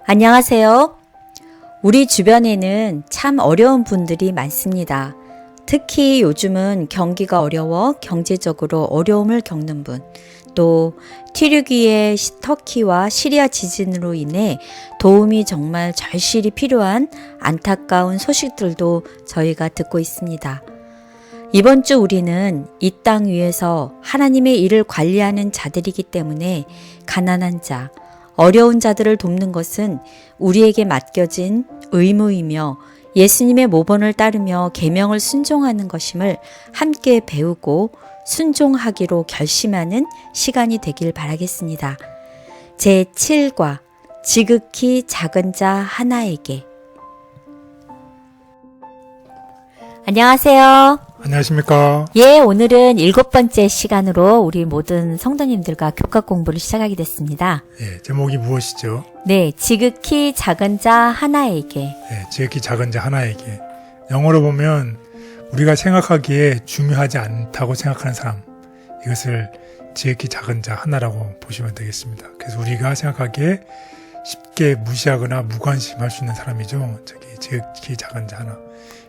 안녕하세요. 우리 주변에는 참 어려운 분들이 많습니다. 특히 요즘은 경기가 어려워 경제적으로 어려움을 겪는 분, 또 튀르기의 터키와 시리아 지진으로 인해 도움이 정말 절실히 필요한 안타까운 소식들도 저희가 듣고 있습니다. 이번 주 우리는 이 땅 위에서 하나님의 일을 관리하는 자들이기 때문에 가난한 자, 어려운 자들을 돕는 것은 우리에게 맡겨진 의무이며 예수님의 모본을 따르며 계명을 순종하는 것임을 함께 배우고 순종하기로 결심하는 시간이 되길 바라겠습니다. 제7과 지극히 작은 자 하나에게. 안녕하세요. 안녕하십니까. 예, 오늘은 7번째 시간으로 우리 모든 성도님들과 교과 공부를 시작하게 됐습니다. 예, 제목이 무엇이죠? 네, 지극히 작은 자 하나에게. 예, 지극히 작은 자 하나에게. 영어로 보면 우리가 생각하기에 중요하지 않다고 생각하는 사람, 이것을 지극히 작은 자 하나라고 보시면 되겠습니다. 그래서 우리가 생각하기에 쉽게 무시하거나 무관심할 수 있는 사람이죠. 저기 지극히 작은 자 하나.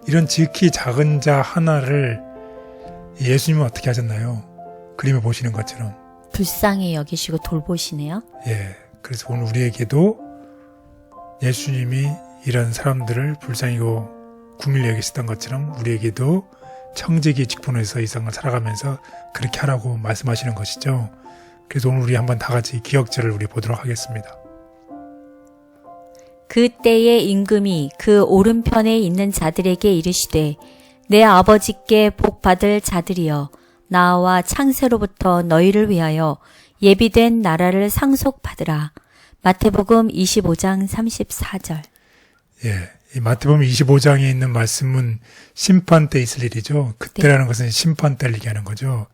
이런 지극히 작은 자 하나를 예수님은 어떻게 하셨나요? 그림을 보시는 것처럼. 불쌍히 여기시고 돌보시네요. 예. 그래서 오늘 우리에게도 예수님이 이런 사람들을 불쌍히고 국민을 여기셨던 것처럼 우리에게도 청지기 직분에서 이 세상을 살아가면서 그렇게 하라고 말씀하시는 것이죠. 그래서 오늘 우리 한번 다 같이 기억절을 우리 보도록 하겠습니다. 그때의 임금이 그 오른편에 있는 자들에게 이르시되 내 아버지께 복 받을 자들이여 나와 창세로부터 너희를 위하여 예비된 나라를 상속받으라. 마태복음 25장 34절. 예, 이 마태복음 25장에 있는 말씀은 심판 때 있을 일이죠. 그때라는 네. 것은 심판 때를 얘기하는 거죠.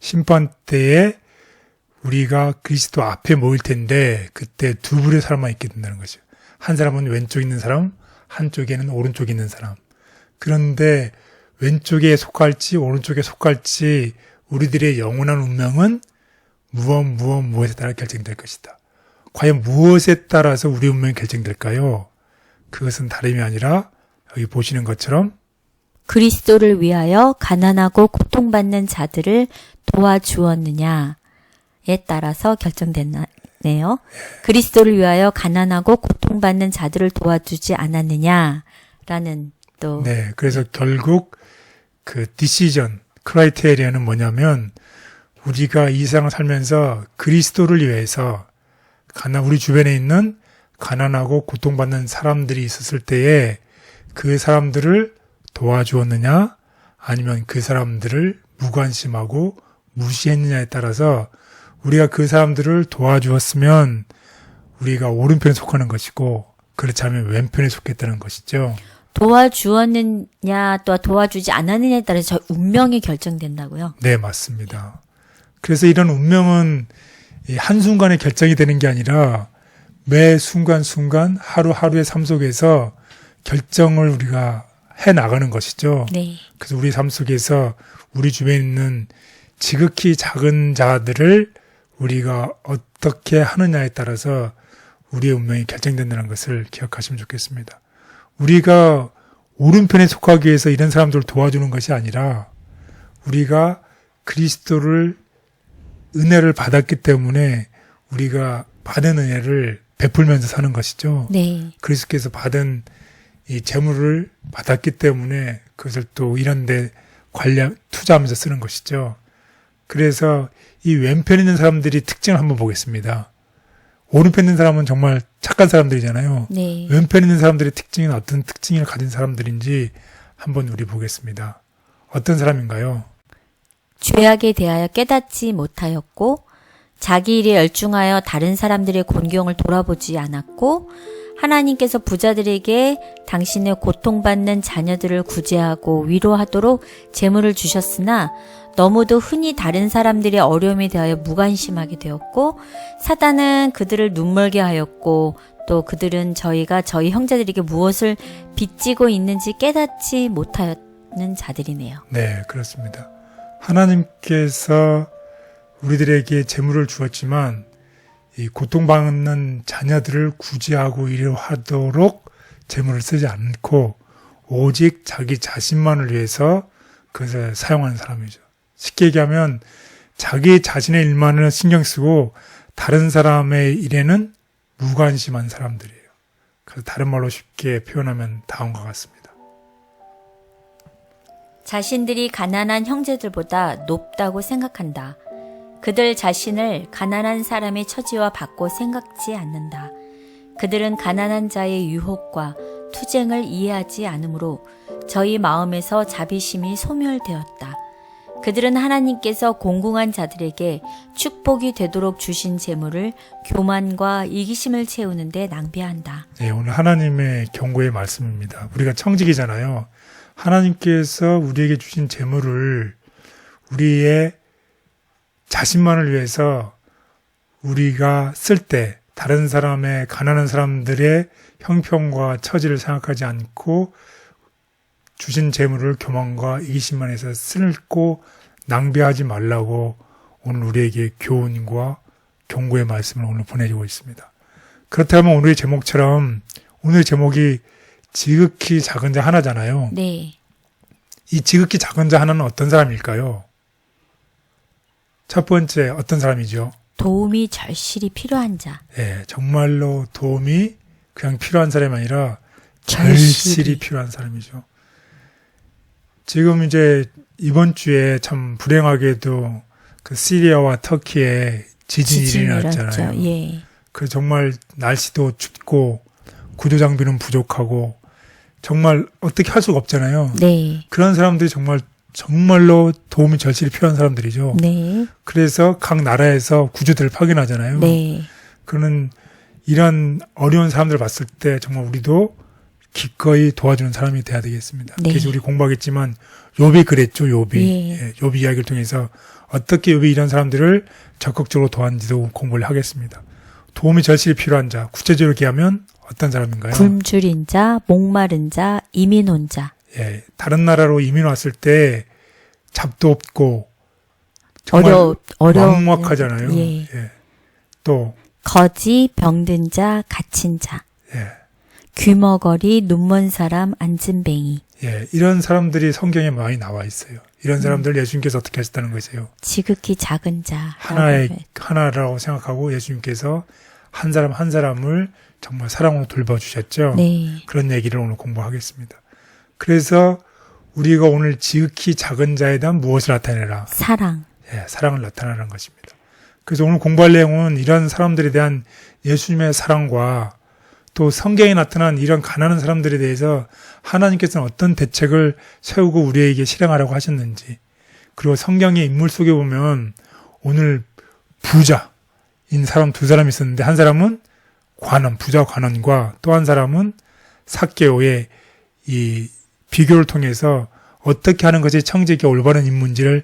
심판 때에 우리가 그리스도 앞에 모일 텐데 그때 두 부류의 사람만 있게 된다는 거죠. 한 사람은 왼쪽에 있는 사람, 한쪽에는 오른쪽에 있는 사람. 그런데 왼쪽에 속할지 오른쪽에 속할지 우리들의 영원한 운명은 무엇에 따라 결정될 것이다. 과연 무엇에 따라서 우리 운명이 결정될까요? 그것은 다름이 아니라 여기 보시는 것처럼 그리스도를 위하여 가난하고 고통받는 자들을 도와주었느냐에 따라서 결정됐네요. 그리스도를 위하여 가난하고 고통받는 자들을 도와주지 않았느냐라는 또. 네, 그래서 결국 그 디시전, 크라이테리아는 뭐냐면 우리가 이 세상을 살면서 그리스도를 위해서 우리 주변에 있는 가난하고 고통받는 사람들이 있었을 때에 그 사람들을 도와주었느냐 아니면 그 사람들을 무관심하고 무시했느냐에 따라서 우리가 그 사람들을 도와주었으면 우리가 오른편에 속하는 것이고 그렇지 않으면 왼편에 속했다는 것이죠. 도와주었느냐 또 도와주지 않았느냐에 따라서 저 운명이 결정된다고요? 네, 맞습니다. 그래서 이런 운명은 한순간에 결정이 되는 게 아니라 매 순간순간 하루하루의 삶 속에서 결정을 우리가 해나가는 것이죠. 네. 그래서 우리 삶 속에서 우리 주변에 있는 지극히 작은 자들을 우리가 어떻게 하느냐에 따라서 우리의 운명이 결정된다는 것을 기억하시면 좋겠습니다. 우리가 오른편에 속하기 위해서 이런 사람들을 도와주는 것이 아니라 우리가 그리스도를 은혜를 받았기 때문에 우리가 받은 은혜를 베풀면서 사는 것이죠. 네. 그리스도께서 받은 이 재물을 받았기 때문에 그것을 또 이런 데 투자하면서 쓰는 것이죠. 그래서 이 왼편에 있는 사람들이 특징을 한번 보겠습니다. 오른편에 있는 사람은 정말 착한 사람들이잖아요. 네. 왼편에 있는 사람들의 특징은 어떤 특징을 가진 사람들인지 한번 우리 보겠습니다. 어떤 사람인가요? 죄악에 대하여 깨닫지 못하였고 자기 일에 열중하여 다른 사람들의 곤경을 돌아보지 않았고 하나님께서 부자들에게 당신의 고통받는 자녀들을 구제하고 위로하도록 재물을 주셨으나 너무도 흔히 다른 사람들의 어려움에 대하여 무관심하게 되었고 사단은 그들을 눈멀게 하였고 또 그들은 저희가 저희 형제들에게 무엇을 빚지고 있는지 깨닫지 못하였는 자들이네요. 네, 그렇습니다. 하나님께서 우리들에게 재물을 주었지만 이 고통받는 자녀들을 구제하고 위로하도록 재물을 쓰지 않고 오직 자기 자신만을 위해서 그것을 사용하는 사람이죠. 쉽게 얘기하면 자기 자신의 일만을 신경 쓰고 다른 사람의 일에는 무관심한 사람들이에요. 그래서 다른 말로 쉽게 표현하면 다음과 같습니다. 자신들이 가난한 형제들보다 높다고 생각한다. 그들 자신을 가난한 사람의 처지와 바꿔 생각지 않는다. 그들은 가난한 자의 유혹과 투쟁을 이해하지 않으므로 저희 마음에서 자비심이 소멸되었다. 그들은 하나님께서 공공한 자들에게 축복이 되도록 주신 재물을 교만과 이기심을 채우는 데 낭비한다. 네, 오늘 하나님의 경고의 말씀입니다. 우리가 청직이잖아요. 하나님께서 우리에게 주신 재물을 우리의 자신만을 위해서 우리가 쓸 때 다른 사람의 가난한 사람들의 형편과 처지를 생각하지 않고 주신 재물을 교만과 이기심만 해서 쓸고 낭비하지 말라고 오늘 우리에게 교훈과 경고의 말씀을 오늘 보내주고 있습니다. 그렇다면 오늘의 제목처럼 오늘의 제목이 지극히 작은 자 하나잖아요. 네. 이 지극히 작은 자 하나는 어떤 사람일까요? 첫 번째 어떤 사람이죠? 도움이 절실히 필요한 자. 예, 정말로 도움이 그냥 필요한 사람이 아니라 절실히 필요한 사람이죠. 지금 이제 이번 주에 참 불행하게도 그 시리아와 터키에 지진이 일어났잖아요. 예. 그 정말 날씨도 춥고 구조 장비는 부족하고 정말 어떻게 할 수가 없잖아요. 네. 그런 사람들이 정말로 도움이 절실히 필요한 사람들이죠. 네. 그래서 각 나라에서 구조대를 파견하잖아요. 네. 그는 이런 어려운 사람들을 봤을 때 정말 우리도 기꺼이 도와주는 사람이 돼야 되겠습니다. 네. 그래서 우리 공부하겠지만 욥이 그랬죠. 욥이. 예. 예, 욥 이야기를 통해서 어떻게 욥이 이런 사람들을 적극적으로 도왔는지도 공부를 하겠습니다. 도움이 절실히 필요한 자, 구체적으로 얘기하면 어떤 사람인가요? 굶주린 자, 목마른 자, 이민 온 자. 예, 다른 나라로 이민 왔을 때 잡도 없고 정말 막막하잖아요. 예. 예. 또 거지, 병든 자, 갇힌 자. 예. 귀머거리, 눈먼 사람, 앉은뱅이. 예, 이런 사람들이 성경에 많이 나와 있어요. 이런 사람들 예수님께서 어떻게 하셨다는 것이에요. 지극히 작은 자. 하나라고 생각하고 예수님께서 한 사람 한 사람을 정말 사랑으로 돌봐주셨죠. 네. 그런 얘기를 오늘 공부하겠습니다. 그래서 우리가 오늘 지극히 작은 자에 대한 무엇을 나타내라? 사랑. 예, 사랑을 나타내는 것입니다. 그래서 오늘 공부할 내용은 이런 사람들에 대한 예수님의 사랑과 또 성경에 나타난 이런 가난한 사람들에 대해서 하나님께서는 어떤 대책을 세우고 우리에게 실행하라고 하셨는지, 그리고 성경의 인물 속에 보면 오늘 부자인 사람 두 사람이 있었는데 한 사람은 관원, 부자 관원과 또 한 사람은 삭개오의 이 비교를 통해서 어떻게 하는 것이 청지기가 올바른 인문지를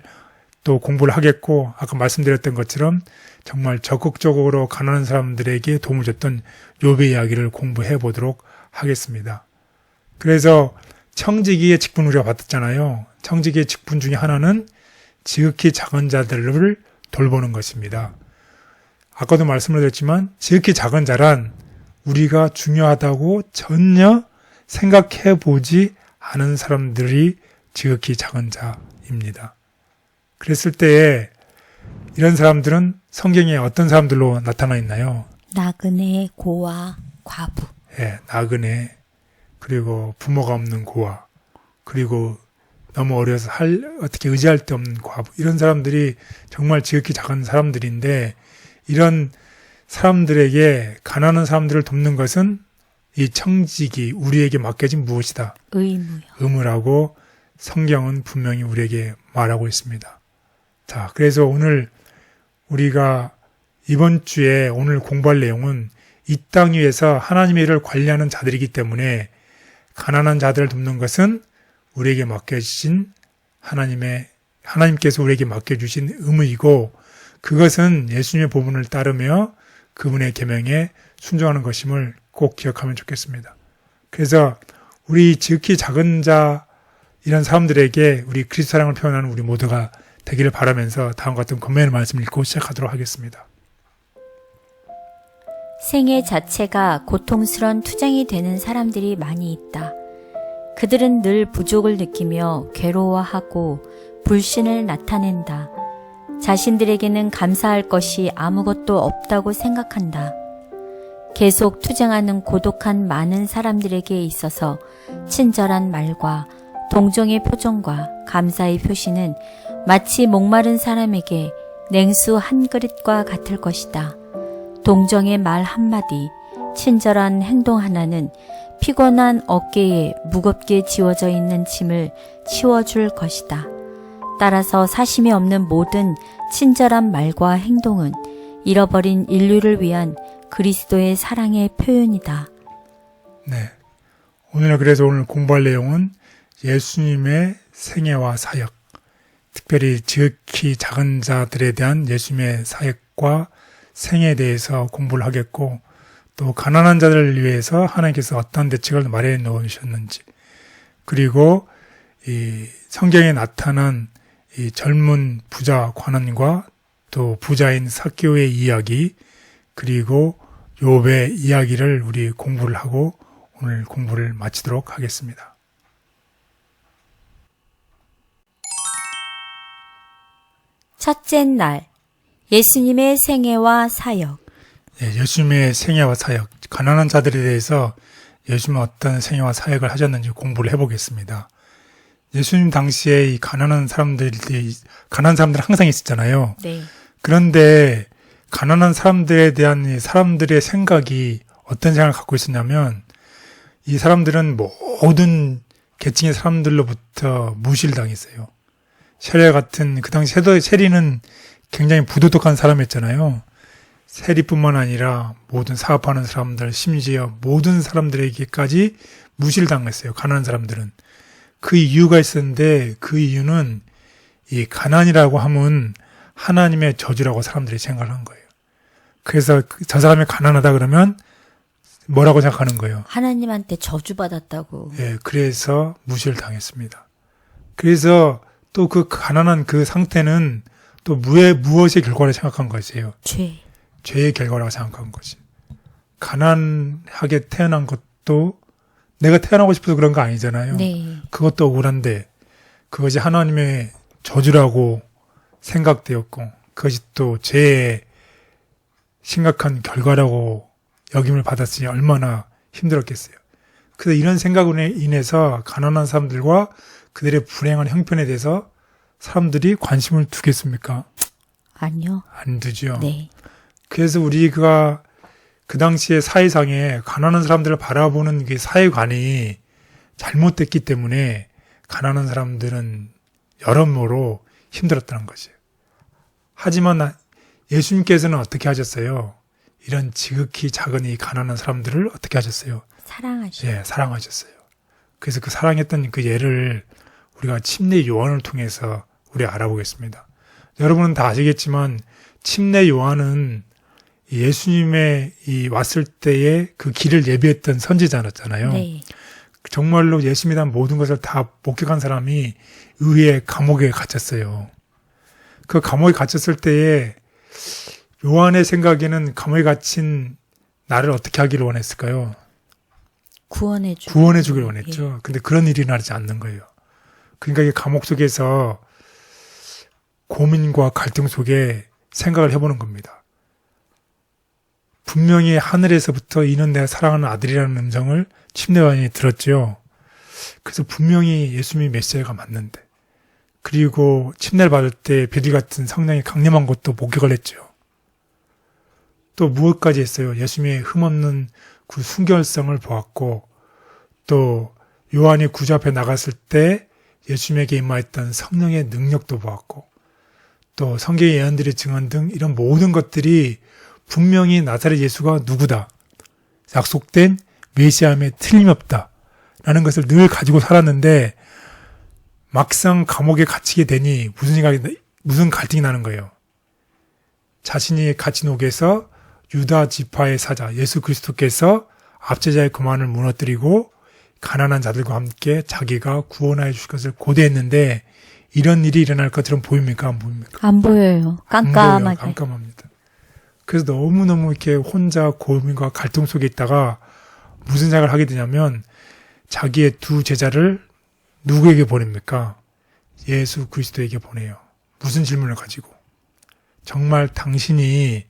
또 공부를 하겠고, 아까 말씀드렸던 것처럼 정말 적극적으로 가난한 사람들에게 도움을 줬던 욥의 이야기를 공부해 보도록 하겠습니다. 그래서 청지기의 직분 우리가 받았잖아요. 청지기의 직분 중에 하나는 지극히 작은 자들을 돌보는 것입니다. 아까도 말씀을 드렸지만 지극히 작은 자란 우리가 중요하다고 전혀 생각해 보지 않은 사람들이 지극히 작은 자입니다. 그랬을 때에 이런 사람들은 성경에 어떤 사람들로 나타나 있나요? 나그네, 고아, 과부. 예, 나그네, 그리고 부모가 없는 고아, 그리고 너무 어려서 어떻게 의지할 데 없는 과부, 이런 사람들이 정말 지극히 작은 사람들인데, 이런 사람들에게 가난한 사람들을 돕는 것은 이 청지기, 우리에게 맡겨진 무엇이다? 의무요. 의무라고 성경은 분명히 우리에게 말하고 있습니다. 자, 그래서 오늘 우리가 이번 주에 오늘 공부할 내용은 이 땅 위에서 하나님의 일을 관리하는 자들이기 때문에 가난한 자들을 돕는 것은 우리에게 맡겨주신 하나님께서 우리에게 맡겨주신 의무이고, 그것은 예수님의 보분을 따르며 그분의 계명에 순종하는 것임을 꼭 기억하면 좋겠습니다. 그래서 우리 지극히 작은 자 이런 사람들에게 우리 그리스도 사랑을 표현하는 우리 모두가 되기를 바라면서 다음과 같은 권면의 말씀을 읽고 시작하도록 하겠습니다. 생애 자체가 고통스런 투쟁이 되는 사람들이 많이 있다. 그들은 늘 부족을 느끼며 괴로워하고 불신을 나타낸다. 자신들에게는 감사할 것이 아무것도 없다고 생각한다. 계속 투쟁하는 고독한 많은 사람들에게 있어서 친절한 말과 동정의 표정과 감사의 표시는 마치 목마른 사람에게 냉수 한 그릇과 같을 것이다. 동정의 말 한마디, 친절한 행동 하나는 피곤한 어깨에 무겁게 지워져 있는 짐을 치워줄 것이다. 따라서 사심이 없는 모든 친절한 말과 행동은 잃어버린 인류를 위한 그리스도의 사랑의 표현이다. 네. 오늘 공부할 내용은 예수님의 생애와 사역, 특별히 지극히 작은 자들에 대한 예수님의 사역과 생애에 대해서 공부를 하겠고, 또 가난한 자들을 위해서 하나님께서 어떤 대책을 마련해 놓으셨는지, 그리고 이 성경에 나타난 이 젊은 부자 관원과 또 부자인 삭개오의 이야기, 그리고 욥의 이야기를 우리 공부를 하고 오늘 공부를 마치도록 하겠습니다. 첫째 날, 예수님의 생애와 사역. 예수님의 생애와 사역, 가난한 자들에 대해서 예수님은 어떤 생애와 사역을 하셨는지 공부를 해보겠습니다. 예수님 당시에 이 가난한 사람들 항상 있었잖아요. 네. 그런데 가난한 사람들에 대한 이 사람들의 생각이 어떤 생각을 갖고 있었냐면, 이 사람들은 모든 계층의 사람들로부터 무시를 당했어요. 세리 같은, 그 당시 세리는 굉장히 부도덕한 사람이었잖아요. 세리뿐만 아니라 모든 사업하는 사람들, 심지어 모든 사람들에게까지 무시를 당했어요. 가난한 사람들은. 그 이유가 있었는데, 그 이유는 이 가난이라고 하면 하나님의 저주라고 사람들이 생각을 한 거예요. 그래서 저 사람이 가난하다 그러면 뭐라고 생각하는 거예요? 하나님한테 저주받았다고. 예, 그래서 무시를 당했습니다. 그래서 또 그 가난한 그 상태는 또 무엇의 결과를 생각한 것이에요? 죄의 결과라고 생각한 거지. 가난하게 태어난 것도 내가 태어나고 싶어서 그런 거 아니잖아요. 네. 그것도 억울한데 그것이 하나님의 저주라고 생각되었고, 그것이 또 죄의 심각한 결과라고 여김을 받았으니 얼마나 힘들었겠어요. 그래서 이런 생각으로 인해서 가난한 사람들과 그들의 불행한 형편에 대해서 사람들이 관심을 두겠습니까? 아니요. 안 두죠. 네. 그래서 우리가 그 당시에 사회상에 가난한 사람들을 바라보는 그 사회관이 잘못됐기 때문에 가난한 사람들은 여러모로 힘들었다는 거죠. 하지만 예수님께서는 어떻게 하셨어요? 이런 지극히 작은 이 가난한 사람들을 어떻게 하셨어요? 사랑하셨어요. 예, 사랑하셨어요. 그래서 그 사랑했던 그 예를 우리가 침례 요한을 통해서 우리 알아보겠습니다. 여러분은 다 아시겠지만 침례 요한은 예수님의 이 왔을 때의 그 길을 예비했던 선지자였잖아요. 네. 정말로 예수님에 대한 모든 것을 다 목격한 사람이 의회 감옥에 갇혔어요. 그 감옥에 갇혔을 때에 요한의 생각에는 감옥에 갇힌 나를 어떻게 하기를 원했을까요? 구원해 주기를 원했죠. 예. 근데 그런 일이 나지 않는 거예요. 그러니까 이 감옥 속에서 고민과 갈등 속에 생각을 해보는 겁니다. 분명히 하늘에서부터 이는 내가 사랑하는 아들이라는 음성을 침례 요한이 들었죠. 그래서 분명히 예수님이 메시아가 맞는데, 그리고 침례를 받을 때 베드로 같은 성령이 강림한 것도 목격을 했죠. 또 무엇까지 했어요? 예수님의 흠없는 그 순결성을 보았고, 또 요한이 구주 앞에 나갔을 때 예수님에게 임하였던 성령의 능력도 보았고, 또 성경의 예언들의 증언 등 이런 모든 것들이 분명히 나사렛 예수가 누구다, 약속된 메시아임에 틀림없다 라는 것을 늘 가지고 살았는데, 막상 감옥에 갇히게 되니 무슨 갈등이 나는 거예요. 자신이 갇힌 옥에서 유다 지파의 사자 예수 그리스도께서 압제자의 교만을 무너뜨리고 가난한 자들과 함께 자기가 구원하여 주실 것을 고대했는데, 이런 일이 일어날 것처럼 보입니까? 안 보입니까? 안 보여요. 깜깜하게. 깜깜합니다. 그래서 너무너무 이렇게 혼자 고민과 갈등 속에 있다가 무슨 생각을 하게 되냐면 자기의 두 제자를 누구에게 보냅니까? 예수 그리스도에게 보내요. 무슨 질문을 가지고? 정말 당신이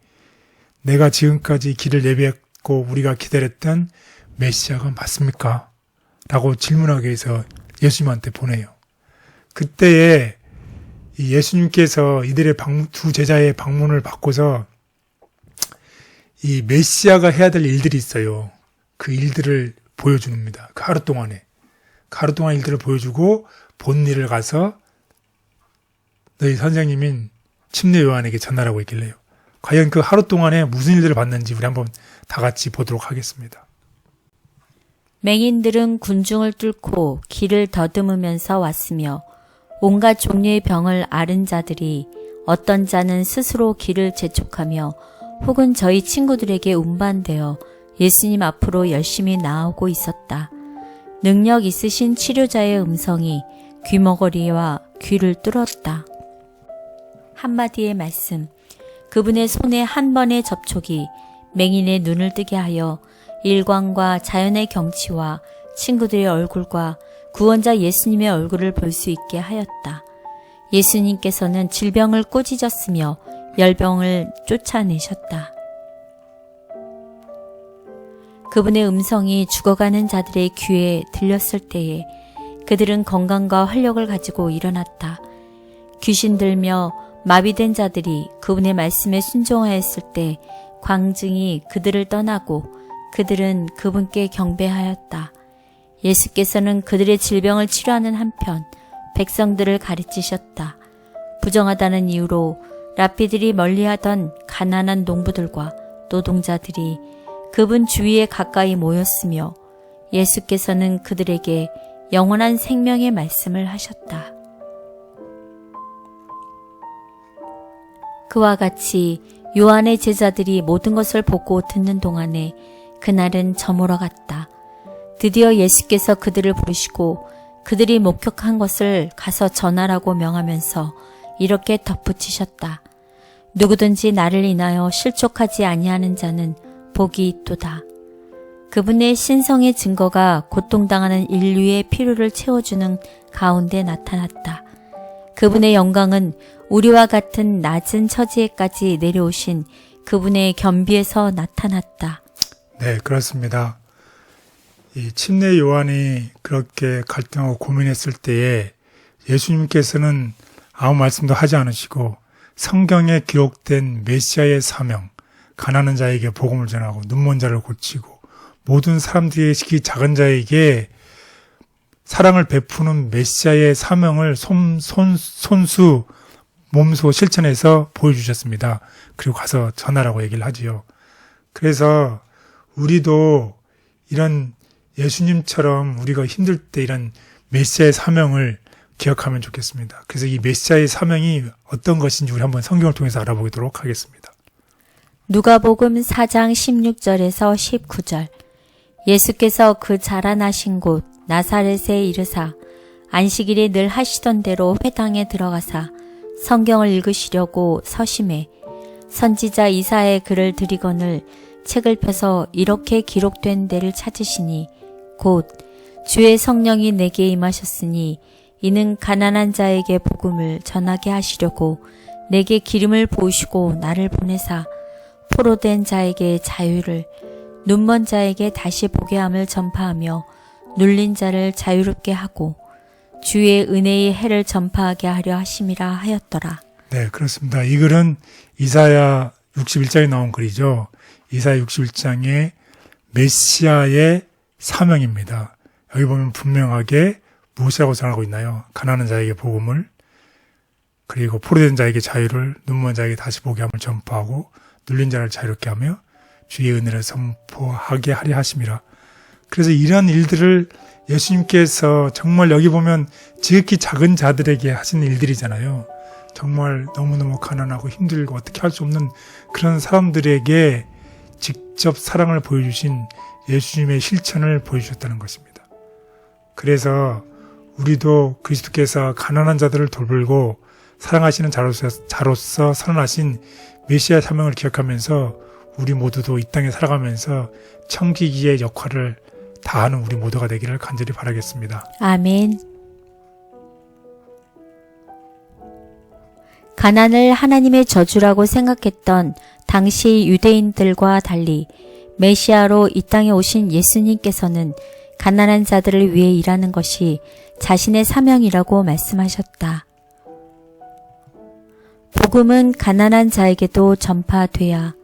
내가 지금까지 길을 예비했고 우리가 기다렸던 메시아가 맞습니까? 라고 질문하기 위해서 예수님한테 보내요. 그때에 이 예수님께서 이들의 두 제자의 방문을 받고서 이 메시아가 해야 될 일들이 있어요. 그 일들을 보여줍니다. 그 하루 동안에. 그 하루 동안 일들을 보여주고 본 일을 가서 너희 선생님인 침례 요한에게 전하라고 했길래요. 과연 그 하루 동안에 무슨 일들을 봤는지 우리 한번 다 같이 보도록 하겠습니다. 맹인들은 군중을 뚫고 길을 더듬으면서 왔으며 온갖 종류의 병을 앓은 자들이 어떤 자는 스스로 길을 재촉하며 혹은 저희 친구들에게 운반되어 예수님 앞으로 열심히 나아오고 있었다. 능력 있으신 치료자의 음성이 귀머거리와 귀를 뚫었다. 한마디의 말씀, 그분의 손의 한 번의 접촉이 맹인의 눈을 뜨게 하여 일광과 자연의 경치와 친구들의 얼굴과 구원자 예수님의 얼굴을 볼 수 있게 하였다. 예수님께서는 질병을 꾸짖었으며 열병을 쫓아내셨다. 그분의 음성이 죽어가는 자들의 귀에 들렸을 때에 그들은 건강과 활력을 가지고 일어났다. 귀신 들며 마비된 자들이 그분의 말씀에 순종하였을 때 광증이 그들을 떠나고 그들은 그분께 경배하였다. 예수께서는 그들의 질병을 치료하는 한편 백성들을 가르치셨다. 부정하다는 이유로 랍비들이 멀리하던 가난한 농부들과 노동자들이 그분 주위에 가까이 모였으며 예수께서는 그들에게 영원한 생명의 말씀을 하셨다. 그와 같이 요한의 제자들이 모든 것을 보고 듣는 동안에 그날은 저물어 갔다. 드디어 예수께서 그들을 부르시고 그들이 목격한 것을 가서 전하라고 명하면서 이렇게 덧붙이셨다. 누구든지 나를 인하여 실족하지 아니하는 자는 복이 있도다. 그분의 신성의 증거가 고통당하는 인류의 필요를 채워주는 가운데 나타났다. 그분의 영광은 우리와 같은 낮은 처지에까지 내려오신 그분의 겸비에서 나타났다. 네, 그렇습니다. 이 침례 요한이 그렇게 갈등하고 고민했을 때에 예수님께서는 아무 말씀도 하지 않으시고 성경에 기록된 메시아의 사명, 가난한 자에게 복음을 전하고 눈먼 자를 고치고 모든 사람들의 특히 작은 자에게 사랑을 베푸는 메시아의 사명을 손수 몸소 실천해서 보여주셨습니다. 그리고 가서 전하라고 얘기를 하지요. 그래서 우리도 이런 예수님처럼 우리가 힘들 때 이런 메시아의 사명을 기억하면 좋겠습니다. 그래서 이 메시아의 사명이 어떤 것인지 우리 한번 성경을 통해서 알아보도록 하겠습니다. 누가복음 4장 16절에서 19절. 예수께서 그 자라나신 곳 나사렛에 이르사 안식일에 늘 하시던 대로 회당에 들어가사 성경을 읽으시려고 서심해 선지자 이사야의 글을 들이거늘 책을 펴서 이렇게 기록된 데를 찾으시니 곧 주의 성령이 내게 임하셨으니 이는 가난한 자에게 복음을 전하게 하시려고 내게 기름을 부으시고 나를 보내사 포로된 자에게 자유를 눈먼 자에게 다시 보게 함을 전파하며 눌린 자를 자유롭게 하고 주의 은혜의 해를 전파하게 하려 하심이라 하였더라. 네, 그렇습니다. 이 글은 이사야 61장에 나온 글이죠. 이사야 61장의 메시아의 사명입니다. 여기 보면 분명하게 무엇이라고 전하고 있나요? 가난한 자에게 복음을, 그리고 포로된 자에게 자유를, 눈먼 자에게 다시 보게 함을 전파하고 눌린 자를 자유롭게 하며 주의 은혜를 선포하게 하려 하심이라. 그래서 이런 일들을 예수님께서 정말 여기 보면 지극히 작은 자들에게 하신 일들이잖아요. 정말 너무너무 가난하고 힘들고 어떻게 할 수 없는 그런 사람들에게 직접 사랑을 보여주신 예수님의 실천을 보여주셨다는 것입니다. 그래서 우리도 그리스도께서 가난한 자들을 돌보고 사랑하시는 자로서 선언하신 메시아 사명을 기억하면서 우리 모두도 이 땅에 살아가면서 청지기의 역할을 다하는 우리 모두가 되기를 간절히 바라겠습니다. 아멘. 가난을 하나님의 저주라고 생각했던 당시 유대인들과 달리 메시아로 이 땅에 오신 예수님께서는 가난한 자들을 위해 일하는 것이 자신의 사명이라고 말씀하셨다. 복음은 가난한 자에게도 전파돼야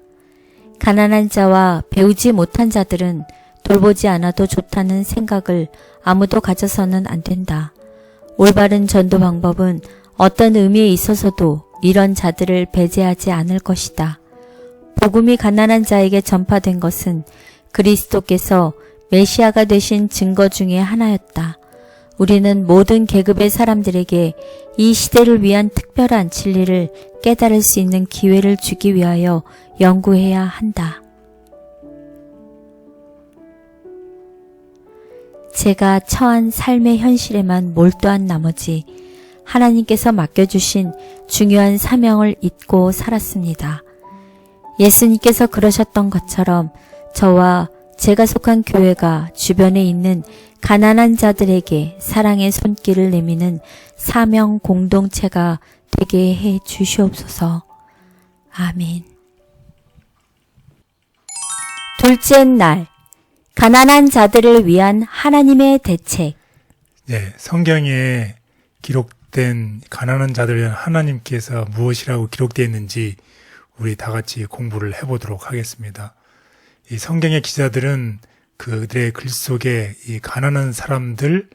가난한 자와 배우지 못한 자들은 돌보지 않아도 좋다는 생각을 아무도 가져서는 안 된다. 올바른 전도 방법은 어떤 의미에 있어서도 이런 자들을 배제하지 않을 것이다. 복음이 가난한 자에게 전파된 것은 그리스도께서 메시아가 되신 증거 중에 하나였다. 우리는 모든 계급의 사람들에게 이 시대를 위한 특별한 진리를 깨달을 수 있는 기회를 주기 위하여 연구해야 한다. 제가 처한 삶의 현실에만 몰두한 나머지 하나님께서 맡겨주신 중요한 사명을 잊고 살았습니다. 예수님께서 그러셨던 것처럼 저와 제가 속한 교회가 주변에 있는 가난한 자들에게 사랑의 손길을 내미는 사명 공동체가 되게 해 주시옵소서. 아멘. 둘째 날, 가난한 자들을 위한 하나님의 대책. 네, 성경에 기록된 가난한 자들을 위한 하나님께서 무엇이라고 기록되어 있는지 우리 다 같이 공부를 해보도록 하겠습니다. 이 성경의 기자들은 그들의 글 속에 이 가난한 사람들,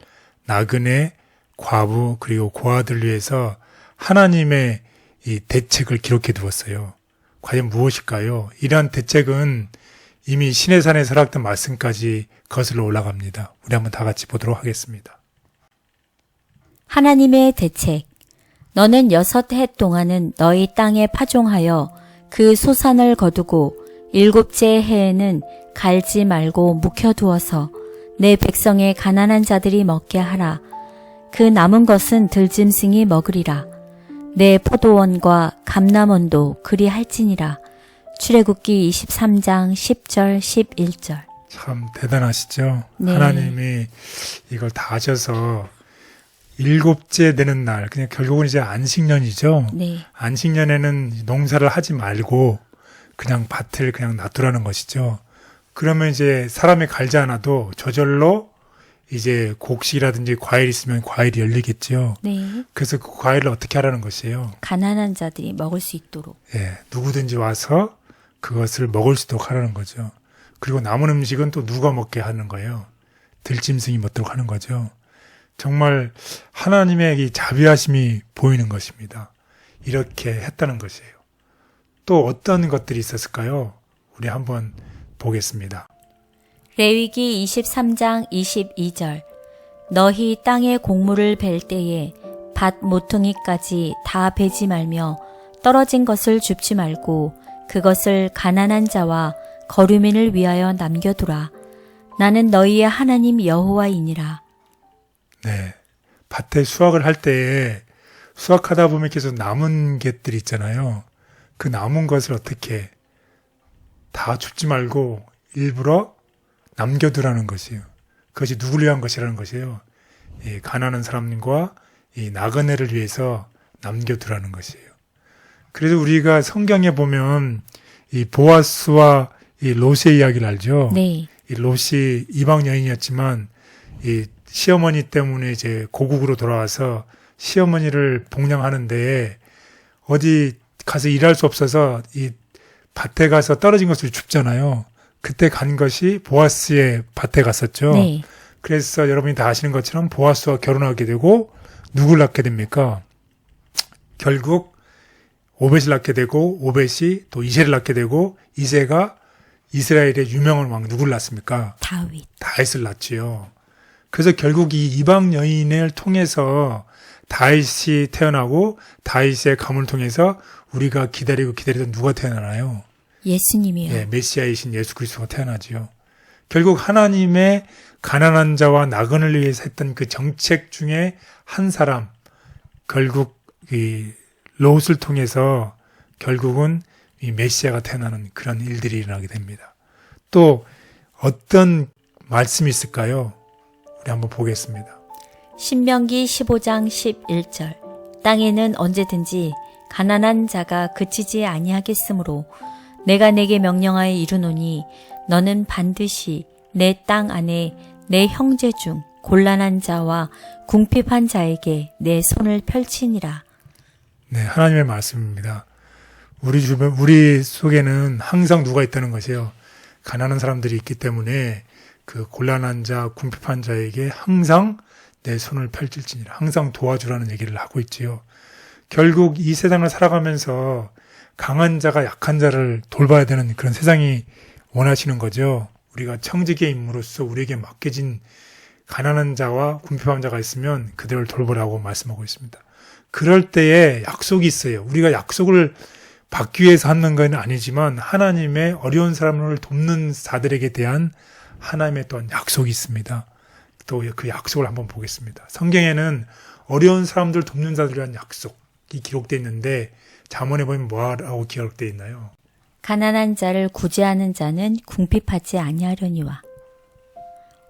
나그네, 과부 그리고 고아들을 위해서 하나님의 이 대책을 기록해 두었어요. 과연 무엇일까요? 이러한 대책은 이미 시내산에 설악된 말씀까지 거슬러 올라갑니다. 우리 한번 다 같이 보도록 하겠습니다. 하나님의 대책. 너는 6해 동안은 너희 땅에 파종하여 그 소산을 거두고 7째 해에는 갈지 말고 묵혀두어서 내 백성의 가난한 자들이 먹게 하라. 그 남은 것은 들짐승이 먹으리라. 내 포도원과 감람원도 그리 할지니라. 출애굽기 23장 10절 11절. 참 대단하시죠? 네. 하나님이 이걸 다 하셔서 7째 되는 날, 그냥 결국은 이제 안식년이죠. 네. 안식년에는 농사를 하지 말고 그냥 밭을 그냥 놔두라는 것이죠. 그러면 이제 사람이 갈지 않아도 저절로 이제 곡식이라든지 과일 있으면 과일이 열리겠죠. 네. 그래서 그 과일을 어떻게 하라는 것이에요. 가난한 자들이 먹을 수 있도록. 예, 누구든지 와서 그것을 먹을 수 있도록 하라는 거죠. 그리고 남은 음식은 또 누가 먹게 하는 거예요. 들짐승이 먹도록 하는 거죠. 정말 하나님의 이 자비하심이 보이는 것입니다. 이렇게 했다는 것이에요. 또 어떤 것들이 있었을까요? 우리 한번 보겠습니다. 레위기 23장 22절. 너희 땅에 곡물을 벨 때에 밭 모퉁이까지 다 베지 말며 떨어진 것을 줍지 말고 그것을 가난한 자와 거류민을 위하여 남겨두라. 나는 너희의 하나님 여호와이니라. 네, 밭에 수확을 할 때에 수확하다 보면 계속 남은 get들이 있잖아요. 그 남은 것을 어떻게 다 줍지 말고 일부러 남겨두라는 것이에요. 그것이 누구를 위한 것이라는 것이에요. 이 가난한 사람과 이 나그네를 위해서 남겨두라는 것이에요. 그래서 우리가 성경에 보면 이 보아스와 이 롯의 이야기를 알죠. 네. 이 롯이 이방 여인이었지만 이 시어머니 때문에 이제 고국으로 돌아와서 시어머니를 복양하는데 어디 가서 일할 수 없어서 이 밭에 가서 떨어진 것을 줍잖아요. 그때 간 것이 보아스의 밭에 갔었죠. 네. 그래서 여러분이 다 아시는 것처럼 보아스와 결혼하게 되고 누굴 낳게 됩니까? 결국 오벳을 낳게 되고 오벳이 또 이새를 낳게 되고 이새가 이스라엘의 유명한 왕 누굴 낳습니까? 다윗. 다윗을 낳지요. 그래서 결국 이 이방 여인을 통해서 다윗이 태어나고 다윗의 가문을 통해서 우리가 기다리던 누가 태어나나요? 예수님이요. 예, 메시아이신 예수 그리스도가 태어나지요. 결국 하나님의 가난한 자와 나그네를 위해서 했던 그 정책 중에 한 사람, 결국 이 롯을 통해서 결국은 이 메시아가 태어나는 그런 일들이 일어나게 됩니다. 또 어떤 말씀이 있을까요? 우리 한번 보겠습니다. 신명기 15장 11절 땅에는 언제든지 가난한 자가 그치지 아니하겠으므로 내가 내게 명령하여 이르노니 너는 반드시 내 땅 안에 내 형제 중 곤란한 자와 궁핍한 자에게 내 손을 펼치니라. 네, 하나님의 말씀입니다. 우리 주변, 우리 속에는 항상 누가 있다는 것이에요. 가난한 사람들이 있기 때문에 그 곤란한 자, 궁핍한 자에게 항상 내 손을 펼칠지니라. 항상 도와주라는 얘기를 하고 있지요. 결국 이 세상을 살아가면서 강한 자가 약한 자를 돌봐야 되는 그런 세상이 원하시는 거죠. 우리가 청지기의 임무로서 우리에게 맡겨진 가난한 자와 궁핍한 자가 있으면 그들을 돌보라고 말씀하고 있습니다. 그럴 때에 약속이 있어요. 우리가 약속을 받기 위해서 하는 건 아니지만 하나님의 어려운 사람을 돕는 자들에게 대한 하나님의 또한 약속이 있습니다. 또 그 약속을 한번 보겠습니다. 성경에는 어려운 사람들 돕는 자들에 대한 약속이 기록되어 있는데 잠언에 보면 뭐라고 기록되어 있나요? 가난한 자를 구제하는 자는 궁핍하지 아니하려니와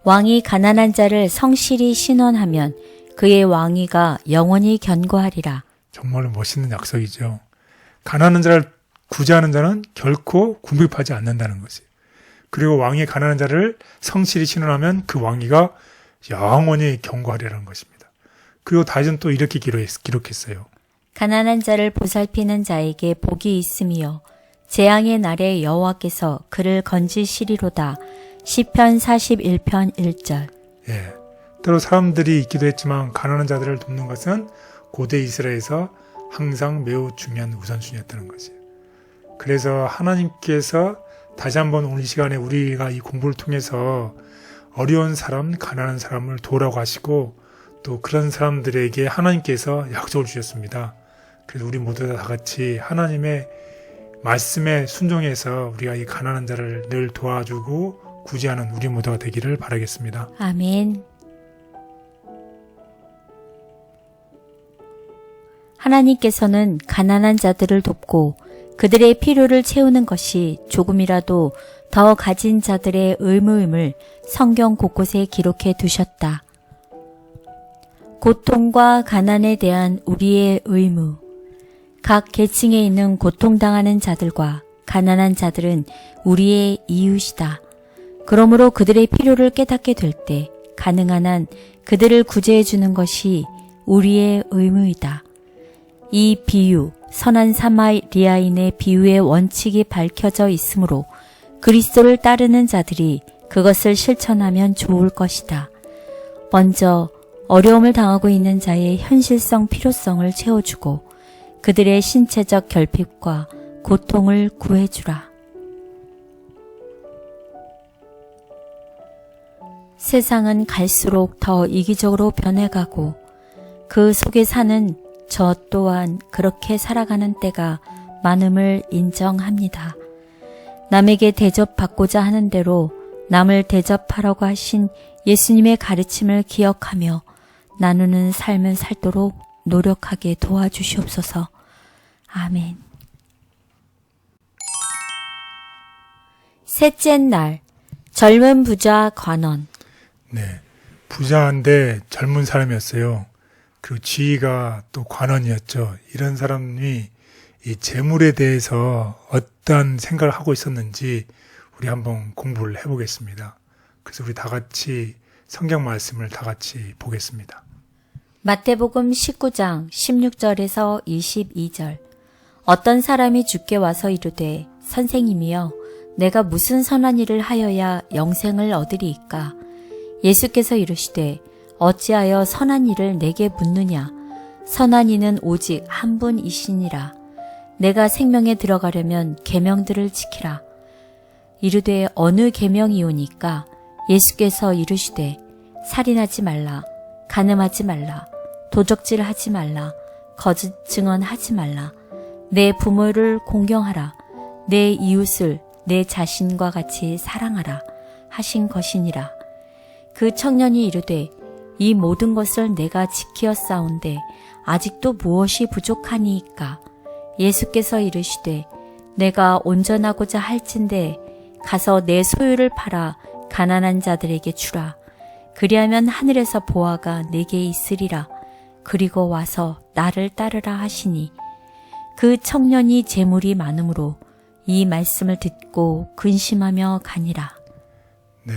왕이 가난한 자를 성실히 신원하면 그의 왕위가 영원히 견고하리라. 정말로 멋있는 약속이죠. 가난한 자를 구제하는 자는 결코 궁핍하지 않는다는 것이에요. 그리고 왕이 가난한 자를 성실히 신원하면 그 왕위가 영원히 견고하리라는 것입니다. 그리고 다윗은 또 이렇게 기록했어요. 가난한 자를 보살피는 자에게 복이 있으며 재앙의 날에 여호와께서 그를 건지시리로다. 시편 41편 1절. 예, 때로 사람들이 있기도 했지만 가난한 자들을 돕는 것은 고대 이스라엘에서 항상 매우 중요한 우선순위였다는 것이에요. 그래서 하나님께서 다시 한번 오늘 시간에 우리가 이 공부를 통해서 어려운 사람, 가난한 사람을 도우라고 하시고 또 그런 사람들에게 하나님께서 약속을 주셨습니다. 그래서 우리 모두 다 같이 하나님의 말씀에 순종해서 우리가 이 가난한 자를 늘 도와주고 구제하는 우리 모두가 되기를 바라겠습니다. 아멘. 하나님께서는 가난한 자들을 돕고 그들의 필요를 채우는 것이 조금이라도 더 가진 자들의 의무임을 성경 곳곳에 기록해 두셨다. 고통과 가난에 대한 우리의 의무. 각 계층에 있는 고통당하는 자들과 가난한 자들은 우리의 이웃이다. 그러므로 그들의 필요를 깨닫게 될 때 가능한 한 그들을 구제해 주는 것이 우리의 의무이다. 이 비유, 선한 사마리아인의 비유의 원칙이 밝혀져 있으므로 그리스도를 따르는 자들이 그것을 실천하면 좋을 것이다. 먼저 어려움을 당하고 있는 자의 현실성 필요성을 채워주고 그들의 신체적 결핍과 고통을 구해주라. 세상은 갈수록 더 이기적으로 변해가고 그 속에 사는 저 또한 그렇게 살아가는 때가 많음을 인정합니다. 남에게 대접받고자 하는 대로 남을 대접하라고 하신 예수님의 가르침을 기억하며 나누는 삶을 살도록 노력하게 도와주시옵소서. 아멘. 셋째 날, 젊은 부자 관원. 네, 부자인데 젊은 사람이었어요. 그리고 지위가 또 관원이었죠. 이런 사람이 이 재물에 대해서 어떤 생각을 하고 있었는지 우리 한번 공부를 해보겠습니다. 그래서 우리 다 같이 성경 말씀을 다 같이 보겠습니다. 마태복음 19장 16절에서 22절. 어떤 사람이 주께 와서 이르되 선생님이여 내가 무슨 선한 일을 하여야 영생을 얻으리이까? 예수께서 이르시되 어찌하여 선한 일을 내게 묻느냐? 선한 이는 오직 한 분이시니라. 내가 생명에 들어가려면 계명들을 지키라. 이르되 어느 계명이오니까? 예수께서 이르시되 살인하지 말라, 간음하지 말라, 도적질하지 말라, 거짓 증언하지 말라, 내 부모를 공경하라, 내 이웃을 내 자신과 같이 사랑하라 하신 것이니라. 그 청년이 이르되 이 모든 것을 내가 지키었사온데 아직도 무엇이 부족하니이까? 예수께서 이르시되 내가 온전하고자 할진대 가서 내 소유를 팔아 가난한 자들에게 주라. 그리하면 하늘에서 보화가 내게 있으리라. 그리고 와서 나를 따르라 하시니 그 청년이 재물이 많으므로 이 말씀을 듣고 근심하며 가니라. 네.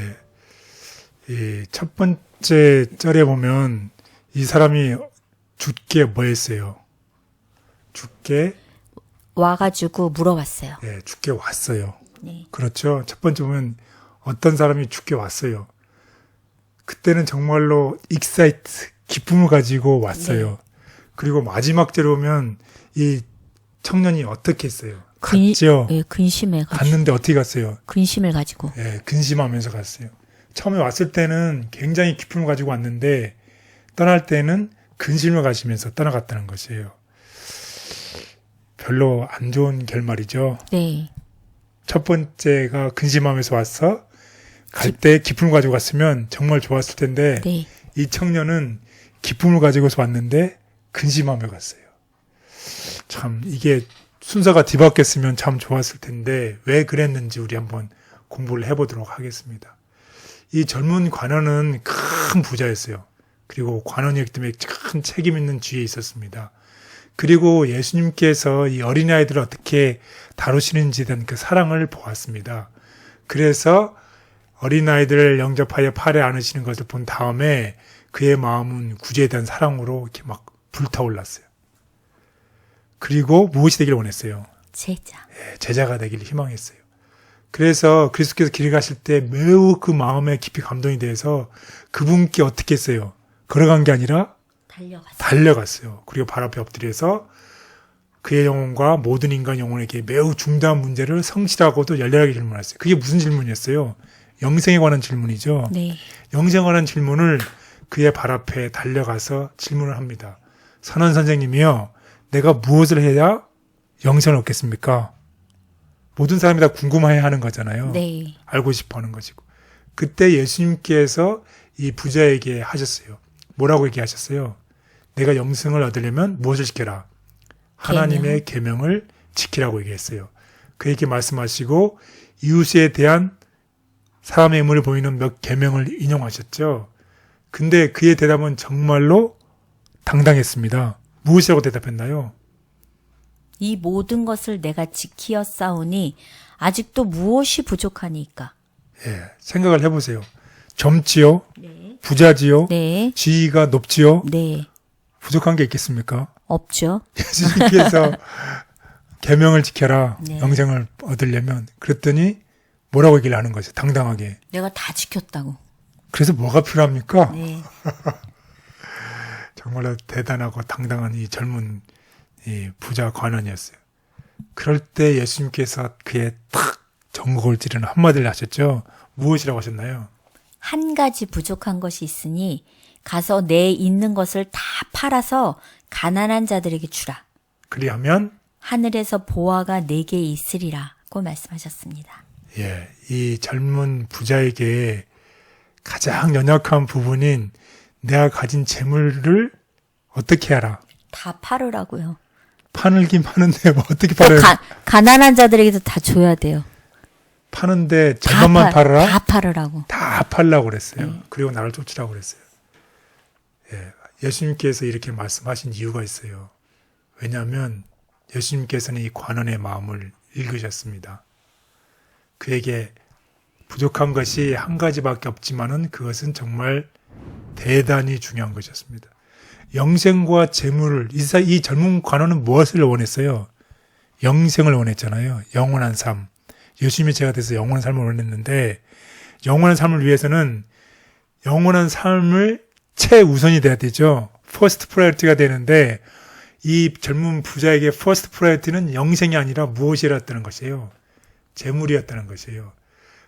이 첫 번째 절에 보면 이 사람이 주께 뭐 했어요? 주께, 와가지고 물어봤어요. 네, 주께 왔어요. 네. 그렇죠. 첫 번째 보면 어떤 사람이 주께 왔어요. 그때는 정말로 익사이트, 기쁨을 가지고 왔어요. 네. 그리고 마지막 절에 보면 이 청년이 어떻게 했어요? 갔죠. 예, 근심해가지고. 갔는데 어떻게 갔어요? 근심을 가지고. 예, 근심하면서 갔어요. 처음에 왔을 때는 굉장히 기쁨을 가지고 왔는데 떠날 때는 근심을 가지면서 떠나갔다는 것이에요. 별로 안 좋은 결말이죠. 네. 첫 번째가 근심하면서 왔어 갈 때 기쁨을 가지고 갔으면 정말 좋았을 텐데 네. 이 청년은 기쁨을 가지고서 왔는데 근심하며 갔어요. 참 이게 순서가 뒤바뀌었으면 참 좋았을 텐데 왜 그랬는지 우리 한번 공부를 해보도록 하겠습니다. 이 젊은 관원은 큰 부자였어요. 그리고 관원이었기 때문에 큰 책임 있는 지위에 있었습니다. 그리고 예수님께서 이 어린아이들을 어떻게 다루시는지에 대한 그 사랑을 보았습니다. 그래서 어린아이들을 영접하여 팔에 안으시는 것을 본 다음에 그의 마음은 구제에 대한 사랑으로 이렇게 막 불타올랐어요. 그리고 무엇이 되기를 원했어요? 제자. 제자가 되기를 희망했어요. 그래서 그리스도께서 길을 가실 때 매우 그 마음에 깊이 감동이 돼서 그분께 어떻게 했어요? 걸어간 게 아니라 달려갔어요. 그리고 발 앞에 엎드려서 그의 영혼과 모든 인간 영혼에게 매우 중대한 문제를 성실하고도 열렬하게 질문했어요. 그게 무슨 질문이었어요? 영생에 관한 질문이죠. 네. 영생에 관한 질문을 그의 발 앞에 달려가서 질문을 합니다. 선원 선생님이요, 내가 무엇을 해야 영생을 얻겠습니까? 모든 사람이 다 궁금해야 하는 거잖아요. 네. 알고 싶어 하는 것이고. 그때 예수님께서 이 부자에게 하셨어요. 뭐라고 얘기하셨어요? 내가 영생을 얻으려면 무엇을 지켜라? 하나님의 계명을 지키라고 얘기했어요. 그에게 말씀하시고 이웃에 대한 사람의 의무를 보이는 몇 계명을 인용하셨죠. 근데 그의 대답은 정말로 당당했습니다. 무엇이라고 대답했나요? 이 모든 것을 내가 지키어 싸우니 아직도 무엇이 부족하니까. 예, 생각을 해보세요. 젊지요? 네. 부자지요? 네. 지위가 높지요? 네. 부족한 게 있겠습니까? 없죠. 예수님께서 계명을 지켜라. 네. 영생을 얻으려면. 그랬더니 뭐라고 얘기를 하는 거죠? 당당하게. 내가 다 지켰다고. 그래서 뭐가 필요합니까? 네. 정말로 대단하고 당당한 이 젊은 이 부자 관원이었어요. 그럴 때 예수님께서 그의 탁 전곡을 찌르는 한마디를 하셨죠. 무엇이라고 하셨나요? 한 가지 부족한 것이 있으니 가서 내 있는 것을 다 팔아서 가난한 자들에게 주라. 그리하면 하늘에서 보화가 내게 있으리라고 말씀하셨습니다. 예, 이 젊은 부자에게 가장 연약한 부분인 내가 가진 재물을 어떻게 하라? 다 팔으라고요. 파는긴 파는데 뭐 어떻게 팔아요? 가난한 자들에게도 다 줘야 돼요. 파는데 절반만 팔아라? 다 팔으라고. 다 팔라고 그랬어요. 그리고 나를 쫓으라고 그랬어요. 예, 예수님께서 이렇게 말씀하신 이유가 있어요. 왜냐하면 예수님께서는 이 관원의 마음을 읽으셨습니다. 그에게 부족한 것이 한 가지밖에 없지만은 그것은 정말 대단히 중요한 것이었습니다. 영생과 재물을, 이 젊은 관원은 무엇을 원했어요? 영생을 원했잖아요. 영원한 삶. 예수님이 제가 돼서 영원한 삶을 원했는데, 영원한 삶을 위해서는 영원한 삶을 최우선이 돼야 되죠. 퍼스트 프라이어티가 되는데, 이 젊은 부자에게 퍼스트 프라이어티는 영생이 아니라 무엇이었다는 것이에요? 재물이었다는 것이에요.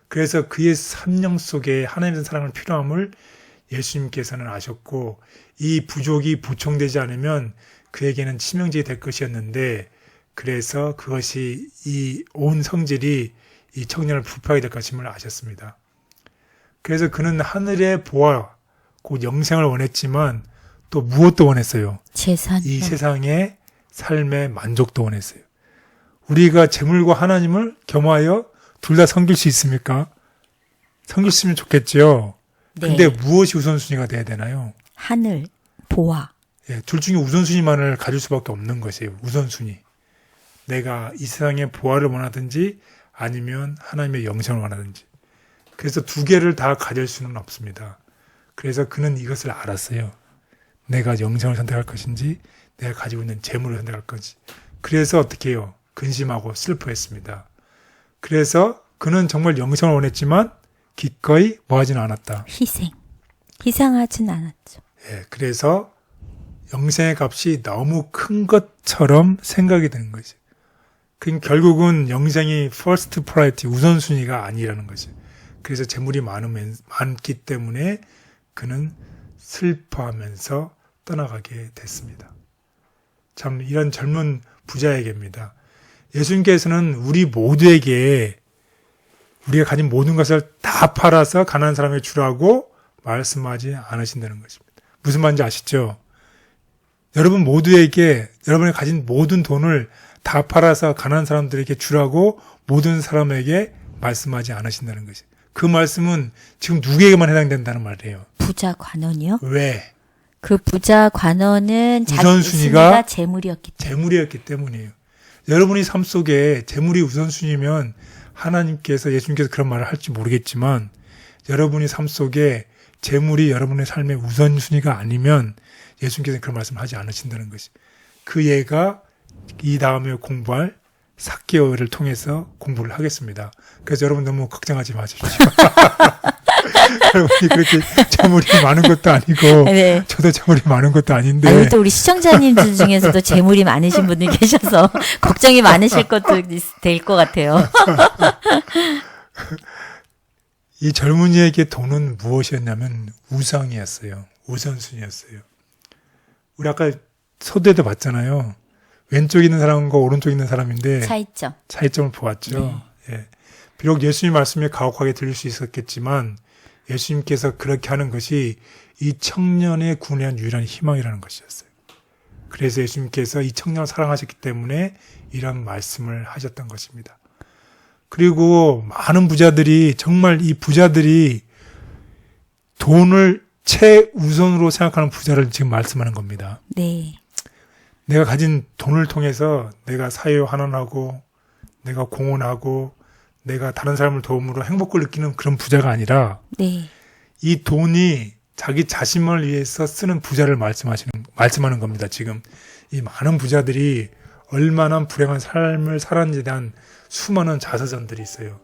그래서 그의 삶령 속에 하나님의 사랑을 필요함을 예수님께서는 아셨고, 이 부족이 보충되지 않으면 그에게는 치명적이 될 것이었는데, 그래서 그것이 이 온 성질이 이 청년을 불파하게 될 것임을 아셨습니다. 그래서 그는 하늘의 보화, 곧 영생을 원했지만 또 무엇도 원했어요? 재산. 이 세상의 삶의 만족도 원했어요. 우리가 재물과 하나님을 겸하여 둘 다 섬길 수 있습니까? 섬길 수 있으면 좋겠죠. 네. 근데 무엇이 우선순위가 돼야 되나요? 하늘, 보화. 예, 둘 중에 우선순위만을 가질 수밖에 없는 것이에요. 우선순위. 내가 이 세상의 보화를 원하든지 아니면 하나님의 영생을 원하든지. 그래서 두 개를 다 가질 수는 없습니다. 그래서 그는 이것을 알았어요. 내가 영생을 선택할 것인지 내가 가지고 있는 재물을 선택할 건지. 그래서 어떻게 해요? 근심하고 슬퍼했습니다. 그래서 그는 정말 영생을 원했지만 기꺼이 뭐하지는 않았다. 희생하진 않았죠. 예, 그래서 영생의 값이 너무 큰 것처럼 생각이 드는 거죠. 결국은 영생이 first priority, 우선순위가 아니라는 거죠. 그래서 재물이 많기 때문에 그는 슬퍼하면서 떠나가게 됐습니다. 참 이런 젊은 부자에게입니다. 예수님께서는 우리 모두에게 우리가 가진 모든 것을 다 팔아서 가난한 사람에게 주라고 말씀하지 않으신다는 것입니다. 무슨 말인지 아시죠? 여러분 모두에게 여러분이 가진 모든 돈을 다 팔아서 가난한 사람들에게 주라고 모든 사람에게 말씀하지 않으신다는 것이에요. 그 말씀은 지금 누구에게만 해당된다는 말이에요. 부자 관원이요? 왜? 그 부자 관원은 우선순위가 재물이었기 때문이에요. 여러분이 삶 속에 재물이 우선순위면 하나님께서 예수님께서 그런 말을 할지 모르겠지만 여러분이 삶 속에 재물이 여러분의 삶의 우선순위가 아니면 예수님께서 그런 말씀을 하지 않으신다는 것이. 그 예가 이 다음에 공부할 삭개오를 통해서 공부를 하겠습니다. 그래서 여러분 너무 걱정하지 마십시오. 여러분이 그렇게 재물이 많은 것도 아니고 네. 저도 재물이 많은 것도 아닌데 또 우리 시청자님들 중에서도 재물이 많으신 분들 계셔서 걱정이 많으실 것도 될 것 같아요. 이 젊은이에게 돈은 무엇이었냐면 우상이었어요. 우선순위였어요. 우리 아까 소대도 봤잖아요. 왼쪽에 있는 사람과 오른쪽에 있는 사람인데 차이점을 보았죠. 네. 예. 비록 예수님 말씀이 가혹하게 들릴 수 있었겠지만 예수님께서 그렇게 하는 것이 이 청년의 구원에 대한 유일한 희망이라는 것이었어요. 그래서 예수님께서 이 청년을 사랑하셨기 때문에 이런 말씀을 하셨던 것입니다. 그리고 많은 부자들이 정말 이 부자들이 돈을 최우선으로 생각하는 부자를 지금 말씀하는 겁니다. 네. 내가 가진 돈을 통해서 내가 사회 환원하고 내가 공헌하고 내가 다른 사람을 도움으로 행복을 느끼는 그런 부자가 아니라 네. 이 돈이 자기 자신만을 위해서 쓰는 부자를 말씀하는 겁니다. 지금 이 많은 부자들이 얼마나 불행한 삶을 살았는지에 대한 수많은 자서전들이 있어요.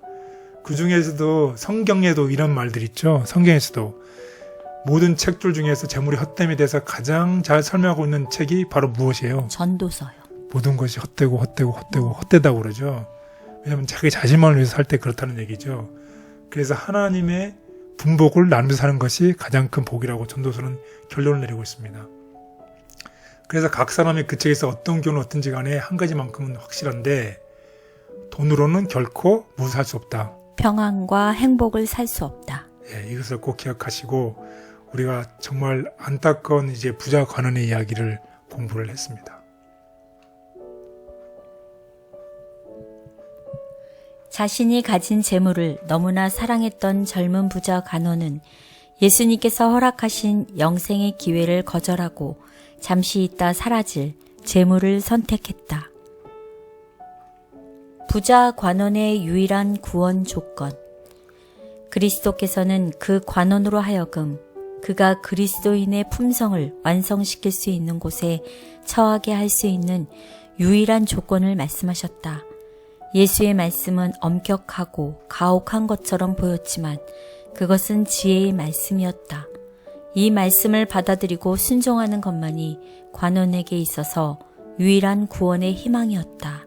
그 중에서도 성경에도 이런 말들이 있죠. 성경에서도 모든 책들 중에서 재물의 헛됨에 대해서 가장 잘 설명하고 있는 책이 바로 무엇이에요? 전도서요. 모든 것이 헛되다고 그러죠. 왜냐하면 자기 자신만을 위해서 살 때 그렇다는 얘기죠. 그래서 하나님의 분복을 나누면서 사는 것이 가장 큰 복이라고 전도서는 결론을 내리고 있습니다. 그래서 각 사람이 그 책에서 어떤 교훈을 얻든지 간에 한 가지만큼은 확실한데 돈으로는 결코 무엇을 살 수 없다. 평안과 행복을 살 수 없다. 예, 이것을 꼭 기억하시고 우리가 정말 안타까운 이제 부자 관원의 이야기를 공부를 했습니다. 자신이 가진 재물을 너무나 사랑했던 젊은 부자 관원은 예수님께서 허락하신 영생의 기회를 거절하고 잠시 있다 사라질 재물을 선택했다. 부자 관원의 유일한 구원 조건. 그리스도께서는 그 관원으로 하여금 그가 그리스도인의 품성을 완성시킬 수 있는 곳에 처하게 할 수 있는 유일한 조건을 말씀하셨다. 예수의 말씀은 엄격하고 가혹한 것처럼 보였지만 그것은 지혜의 말씀이었다. 이 말씀을 받아들이고 순종하는 것만이 관원에게 있어서 유일한 구원의 희망이었다.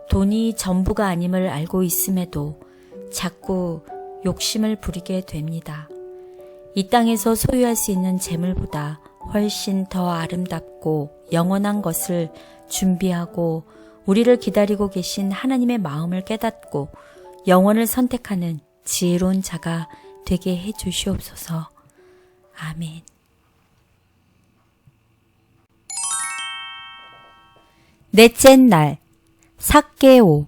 돈이 전부가 아님을 알고 있음에도 자꾸 욕심을 부리게 됩니다. 이 땅에서 소유할 수 있는 재물보다 훨씬 더 아름답고 영원한 것을 준비하고 우리를 기다리고 계신 하나님의 마음을 깨닫고 영원을 선택하는 지혜로운 자가 되게 해 주시옵소서. 아멘. 넷째 날, 삭개오.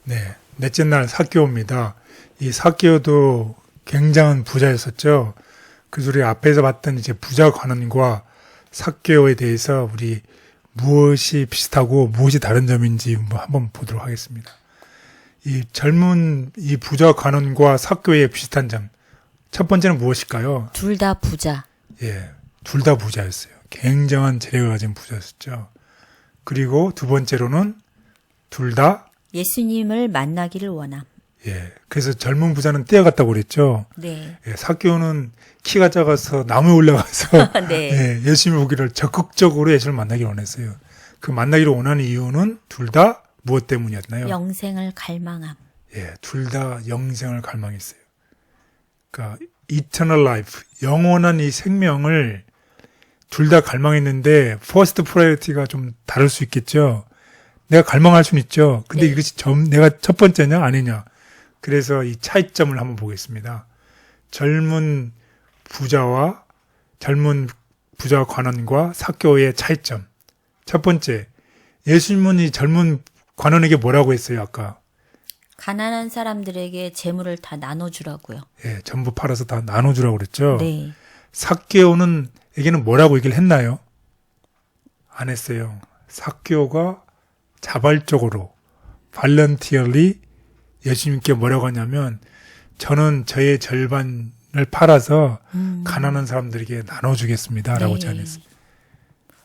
네, 넷째 날 삭개오입니다. 이 삭개오도 굉장한 부자였었죠. 그래서 우리 앞에서 봤던 이제 부자 관원과 삭개오에 대해서 우리 무엇이 비슷하고 무엇이 다른 점인지 한번 보도록 하겠습니다. 이 젊은 이 부자 관원과 삭개오의 비슷한 점. 첫 번째는 무엇일까요? 둘 다 부자. 예, 둘 다 부자였어요. 굉장한 재력을 가진 부자였었죠. 그리고 두 번째로는 둘 다 예수님을 만나기를 원함. 예, 그래서 젊은 부자는 뛰어갔다고 그랬죠. 네. 예, 삭개오는 키가 작아서 나무에 올라가서 네. 예, 예수님을 보기를 적극적으로 예수를 만나기를 원했어요. 그 만나기를 원하는 이유는 둘 다 무엇 때문이었나요? 영생을 갈망함. 예, 둘 다 영생을 갈망했어요. 그러니까 eternal life, 영원한 이 생명을 둘 다 갈망했는데 first priority가 좀 다를 수 있겠죠. 내가 갈망할 수는 있죠. 근데 네. 이것이 내가 첫 번째냐 아니냐. 그래서 이 차이점을 한번 보겠습니다. 젊은 부자 관원과 삭개오의 차이점. 첫 번째, 예수님은 이 젊은 관원에게 뭐라고 했어요, 아까? 가난한 사람들에게 재물을 다 나눠주라고요. 예, 전부 팔아서 다 나눠주라고 그랬죠. 네. 삭개오에게는 뭐라고 얘기를 했나요? 안 했어요. 삭개오가 자발적으로, voluntarily 예수님께 뭐라고 하냐면, 저는 저의 절반을 팔아서 가난한 사람들에게 나눠주겠습니다. 라고 네. 제안했어요.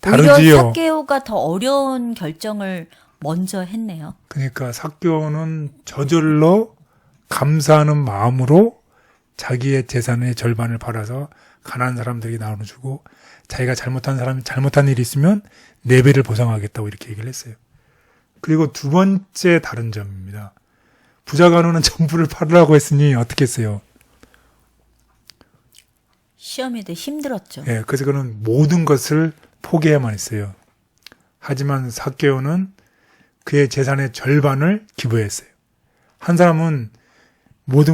오히려 다르지요. 삭개오가 더 어려운 결정을 먼저 했네요. 그러니까 삭개오는 저절로 감사하는 마음으로 자기의 재산의 절반을 팔아서 가난한 사람들에게 나눠주고 자기가 잘못한 일이 있으면 4배를 보상하겠다고 이렇게 얘기를 했어요. 그리고 두 번째 다른 점입니다. 부자 관원은 전부를 팔으라고 했으니 어떻게 했어요? 시험에도 힘들었죠. 예, 그래서 그는 모든 것을 포기해야만 했어요. 하지만 삭개오는 그의 재산의 절반을 기부했어요. 한 사람은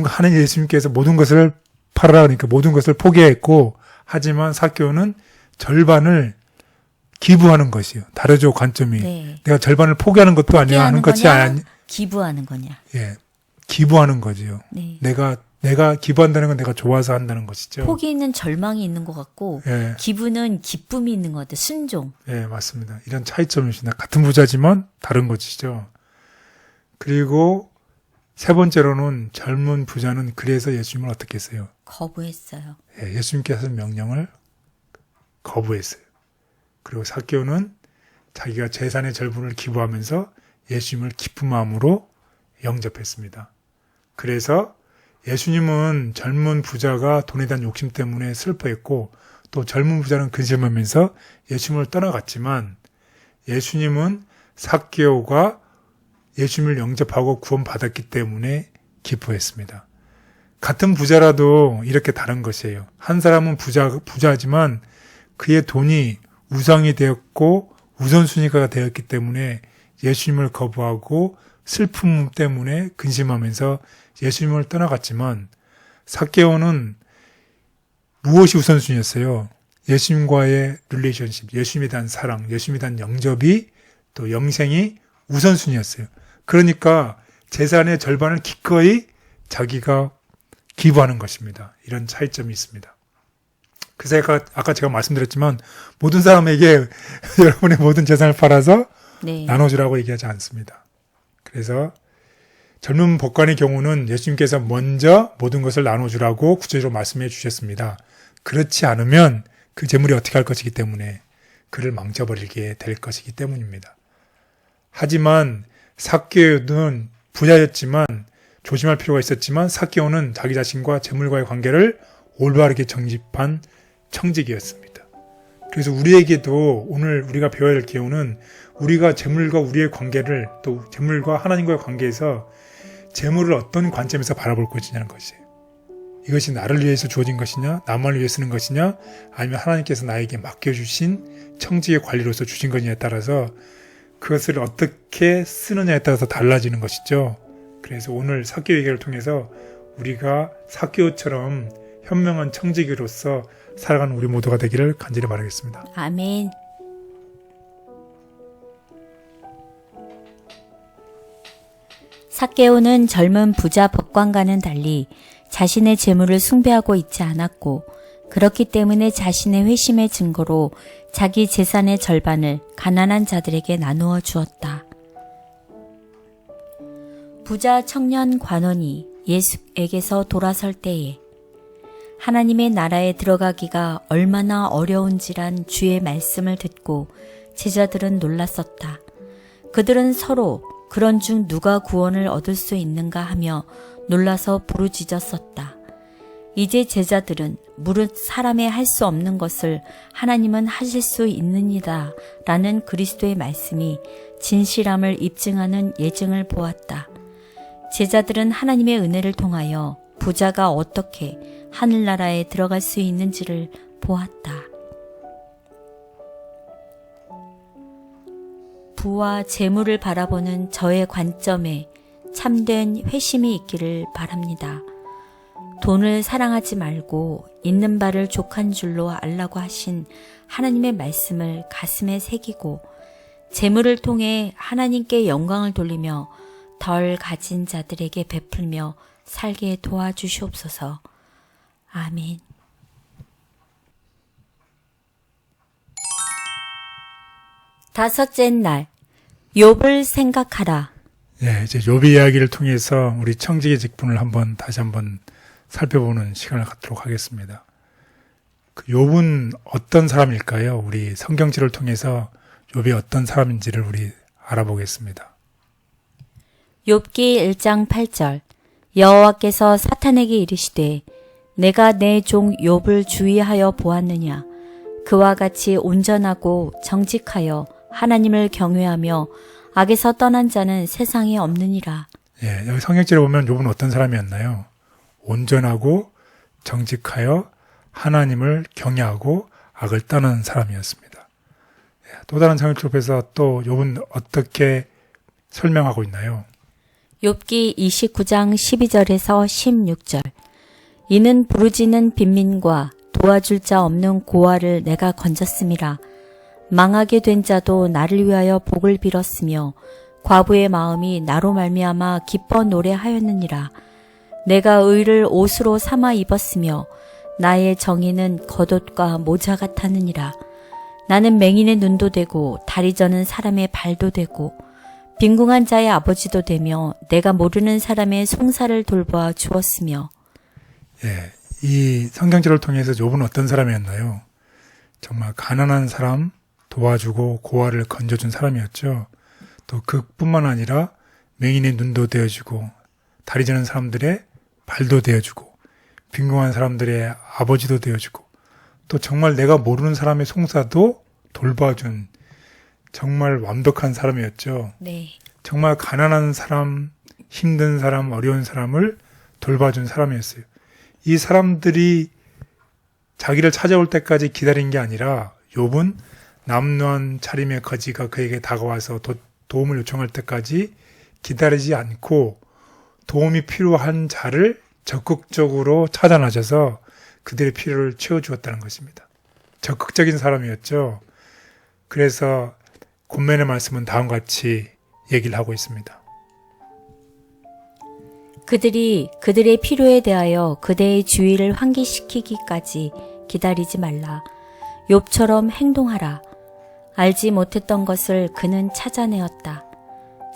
하나님 예수님께서 모든 것을 팔아라 그러니까 모든 것을 포기했고, 하지만 삭개오는 절반을 기부하는 것이요. 다르죠, 관점이. 네. 내가 절반을 포기하는 것도 아니야, 하는 것이 아니. 기부하는 거냐. 예, 기부하는 거지요. 네. 내가 기부한다는 건 내가 좋아서 한다는 것이죠. 포기는 절망이 있는 것 같고 예, 기부는 기쁨이 있는 것 같아요. 순종. 예, 맞습니다. 이런 차이점이 있습니다. 같은 부자지만 다른 것이죠. 그리고 세 번째로는 젊은 부자는 그래서 예수님을 어떻게 했어요? 거부했어요. 예, 예수님께서 하신 명령을 거부했어요. 그리고 삭개오는 자기가 재산의 절반을 기부하면서 예수님을 기쁜 마음으로 영접했습니다. 그래서 예수님은 젊은 부자가 돈에 대한 욕심 때문에 슬퍼했고 또 젊은 부자는 근심하면서 예수님을 떠나갔지만 예수님은 삭개오가 예수님을 영접하고 구원받았기 때문에 기뻐했습니다. 같은 부자라도 이렇게 다른 것이에요. 한 사람은 부자지만 그의 돈이 우상이 되었고 우선순위가 되었기 때문에 예수님을 거부하고 슬픔 때문에 근심하면서 예수님을 떠나갔지만 삭개오는 무엇이 우선순위였어요? 예수님과의 릴레이션십, 예수님에 대한 사랑, 예수님에 대한 영접이 또 영생이 우선순위였어요. 그러니까 재산의 절반을 기꺼이 자기가 기부하는 것입니다. 이런 차이점이 있습니다. 그래서 아까 제가 말씀드렸지만 모든 사람에게 여러분의 모든 재산을 팔아서 네. 나눠주라고 얘기하지 않습니다. 그래서 젊은 법관의 경우는 예수님께서 먼저 모든 것을 나눠주라고 구체적으로 말씀해 주셨습니다. 그렇지 않으면 그 재물이 어떻게 할 것이기 때문에 그를 망쳐버리게 될 것이기 때문입니다. 하지만 삭개오는 부자였지만 조심할 필요가 있었지만 삭개오는 자기 자신과 재물과의 관계를 올바르게 정립한 청직이었습니다. 그래서 우리에게도 오늘 우리가 배워야 할 기호는 우리가 재물과 우리의 관계를 또 재물과 하나님과의 관계에서 재물을 어떤 관점에서 바라볼 것이냐는 것이에요. 이것이 나를 위해서 주어진 것이냐, 나만을 위해 쓰는 것이냐, 아니면 하나님께서 나에게 맡겨주신 청지의 관리로서 주신 것이냐에 따라서 그것을 어떻게 쓰느냐에 따라서 달라지는 것이죠. 그래서 오늘 삭개오 얘기를 통해서 우리가 삭개오처럼 현명한 청지기로서 살아가는 우리 모두가 되기를 간절히 바라겠습니다. 아멘. 삭개오는 젊은 부자 법관과는 달리 자신의 재물을 숭배하고 있지 않았고 그렇기 때문에 자신의 회심의 증거로 자기 재산의 절반을 가난한 자들에게 나누어 주었다. 부자 청년 관원이 예수에게서 돌아설 때에 하나님의 나라에 들어가기가 얼마나 어려운지란 주의 말씀을 듣고 제자들은 놀랐었다. 그들은 서로 그런 중 누가 구원을 얻을 수 있는가 하며 놀라서 부르짖었었다. 이제 제자들은 무릇 사람의 할 수 없는 것을 하나님은 하실 수 있느니라 라는 그리스도의 말씀이 진실함을 입증하는 예증을 보았다. 제자들은 하나님의 은혜를 통하여 부자가 어떻게 하늘나라에 들어갈 수 있는지를 보았다. 부와 재물을 바라보는 저의 관점에 참된 회심이 있기를 바랍니다. 돈을 사랑하지 말고 있는 바를 족한 줄로 알라고 하신 하나님의 말씀을 가슴에 새기고 재물을 통해 하나님께 영광을 돌리며 덜 가진 자들에게 베풀며 살게 도와주시옵소서. 아멘. 다섯째 날, 욥을 생각하라. 예, 이제 욥의 이야기를 통해서 우리 청지기 직분을 다시 한번 살펴보는 시간을 갖도록 하겠습니다. 그 욥은 어떤 사람일까요? 우리 성경지를 통해서 욥이 어떤 사람인지를 우리 알아보겠습니다. 욥기 1장 8절. 여호와께서 사탄에게 이르시되 내가 내 종 욥을 주의하여 보았느냐. 그와 같이 온전하고 정직하여 하나님을 경외하며 악에서 떠난 자는 세상에 없느니라. 예, 여기 성경지를 보면 욥은 어떤 사람이었나요? 온전하고 정직하여 하나님을 경외하고 악을 떠난 사람이었습니다. 예, 또 다른 성경집에서 또 욥은 어떻게 설명하고 있나요? 욥기 29장 12절에서 16절. 이는 부르짖는 빈민과 도와줄 자 없는 고아를 내가 건졌음이라. 망하게 된 자도 나를 위하여 복을 빌었으며 과부의 마음이 나로 말미암아 기뻐 노래하였느니라. 내가 의를 옷으로 삼아 입었으며 나의 정의는 겉옷과 모자 같았느니라. 나는 맹인의 눈도 되고 다리 저는 사람의 발도 되고 빈궁한 자의 아버지도 되며 내가 모르는 사람의 송사를 돌보아 주었으며. 예, 이 성경지를 통해서 욥은 어떤 사람이었나요? 정말 가난한 사람 도와주고 고아를 건져준 사람이었죠. 또 그뿐만 아니라 맹인의 눈도 되어주고 다리 저는 사람들의 발도 되어주고 빈궁한 사람들의 아버지도 되어주고 또 정말 내가 모르는 사람의 송사도 돌봐준 정말 완벽한 사람이었죠. 네. 정말 가난한 사람, 힘든 사람, 어려운 사람을 돌봐준 사람이었어요. 이 사람들이 자기를 찾아올 때까지 기다린 게 아니라 욥은 남루한 차림의 거지가 그에게 다가와서 도움을 요청할 때까지 기다리지 않고 도움이 필요한 자를 적극적으로 찾아 나서서 그들의 필요를 채워주었다는 것입니다. 적극적인 사람이었죠. 그래서 권면의 말씀은 다음과 같이 얘기를 하고 있습니다. 그들이 그들의 필요에 대하여 그대의 주의를 환기시키기까지 기다리지 말라. 욥처럼 행동하라. 알지 못했던 것을 그는 찾아내었다.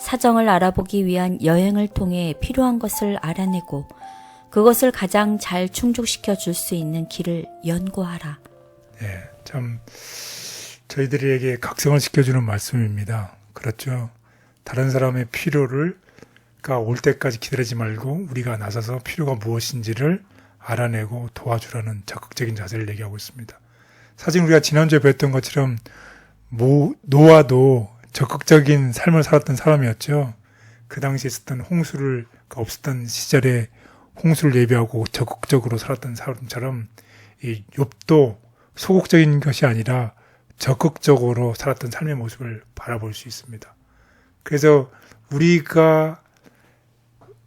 사정을 알아보기 위한 여행을 통해 필요한 것을 알아내고 그것을 가장 잘 충족시켜 줄 수 있는 길을 연구하라. 예, 참 저희들에게 각성을 시켜주는 말씀입니다. 그렇죠. 다른 사람의 필요를 올 때까지 기다리지 말고 우리가 나서서 필요가 무엇인지를 알아내고 도와주라는 적극적인 자세를 얘기하고 있습니다. 사실 우리가 지난주에 배웠던 것처럼 노아도 적극적인 삶을 살았던 사람이었죠. 그 당시에 있었던 홍수를 없었던 시절에 홍수를 예비하고 적극적으로 살았던 사람처럼 이 욥도 소극적인 것이 아니라 적극적으로 살았던 삶의 모습을 바라볼 수 있습니다. 그래서 우리가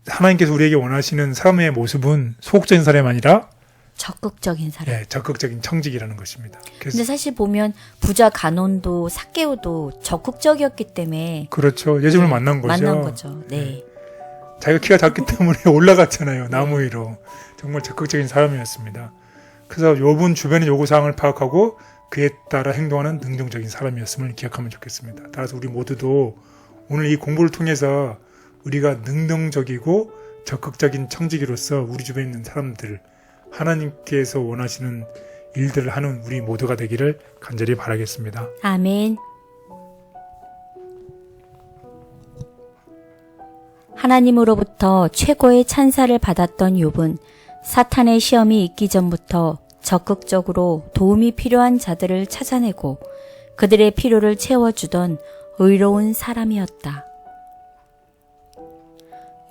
하나님께서 우리에게 원하시는 사람의 모습은 소극적인 사람이 아니라 적극적인 사람. 예, 적극적인 청직이라는 것입니다. 그래서 근데 사실 보면 부자 가논도 삭개오도 적극적이었기 때문에 그렇죠. 예수님을 만난 거죠. 만난 거죠. 네. 자기가 키가 작기 때문에 올라갔잖아요. 나무 위로. 정말 적극적인 사람이었습니다. 그래서 욥은 주변의 요구사항을 파악하고 그에 따라 행동하는 능동적인 사람이었음을 기억하면 좋겠습니다. 따라서 우리 모두도 오늘 이 공부를 통해서 우리가 능동적이고 적극적인 청지기로서 우리 주변에 있는 사람들, 하나님께서 원하시는 일들을 하는 우리 모두가 되기를 간절히 바라겠습니다. 아멘. 하나님으로부터 최고의 찬사를 받았던 욥은 사탄의 시험이 있기 전부터 적극적으로 도움이 필요한 자들을 찾아내고 그들의 필요를 채워주던 의로운 사람이었다.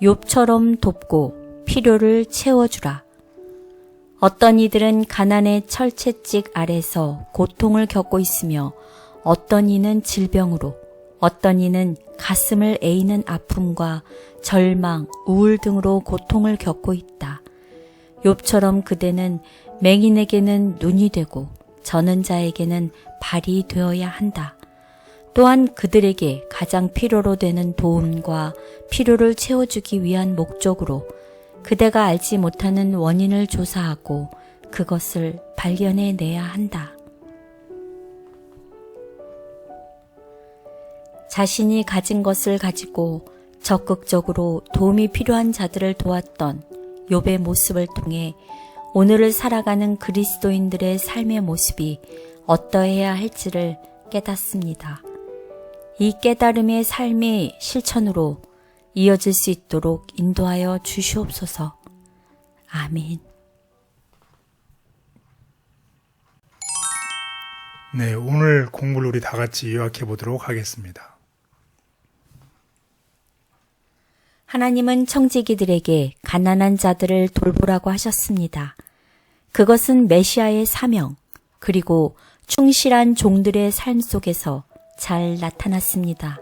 욥처럼 돕고 필요를 채워주라. 어떤 이들은 가난의 철채찍 아래서 고통을 겪고 있으며 어떤 이는 질병으로, 어떤 이는 가슴을 에이는 아픔과 절망, 우울 등으로 고통을 겪고 있다. 욥처럼 그대는 맹인에게는 눈이 되고 저는 자에게는 발이 되어야 한다. 또한 그들에게 가장 필요로 되는 도움과 필요를 채워주기 위한 목적으로 그대가 알지 못하는 원인을 조사하고 그것을 발견해내야 한다. 자신이 가진 것을 가지고 적극적으로 도움이 필요한 자들을 도왔던 욥의 모습을 통해 오늘을 살아가는 그리스도인들의 삶의 모습이 어떠해야 할지를 깨닫습니다. 이 깨달음의 삶의 실천으로 이어질 수 있도록 인도하여 주시옵소서. 아멘. 네, 오늘 공부를 우리 다 같이 요약해 보도록 하겠습니다. 하나님은 청지기들에게 가난한 자들을 돌보라고 하셨습니다. 그것은 메시아의 사명, 그리고 충실한 종들의 삶 속에서 잘 나타났습니다.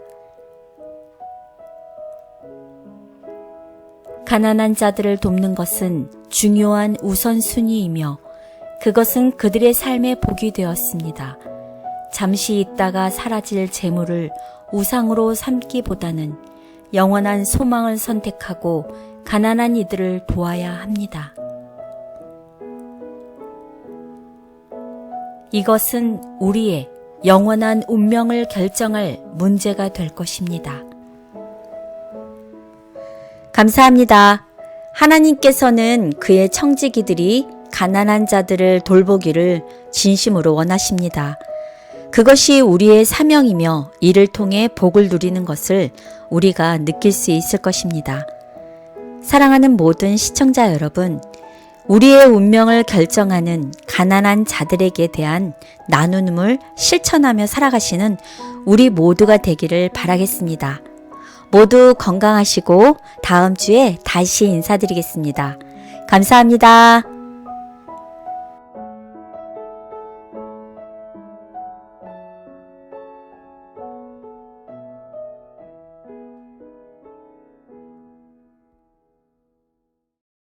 가난한 자들을 돕는 것은 중요한 우선순위이며 그것은 그들의 삶의 복이 되었습니다. 잠시 있다가 사라질 재물을 우상으로 삼기보다는 영원한 소망을 선택하고 가난한 이들을 도와야 합니다. 이것은 우리의 영원한 운명을 결정할 문제가 될 것입니다. 감사합니다. 하나님께서는 그의 청지기들이 가난한 자들을 돌보기를 진심으로 원하십니다. 그것이 우리의 사명이며 이를 통해 복을 누리는 것을 우리가 느낄 수 있을 것입니다. 사랑하는 모든 시청자 여러분, 우리의 운명을 결정하는 가난한 자들에게 대한 나눔을 실천하며 살아가시는 우리 모두가 되기를 바라겠습니다. 모두 건강하시고 다음 주에 다시 인사드리겠습니다. 감사합니다.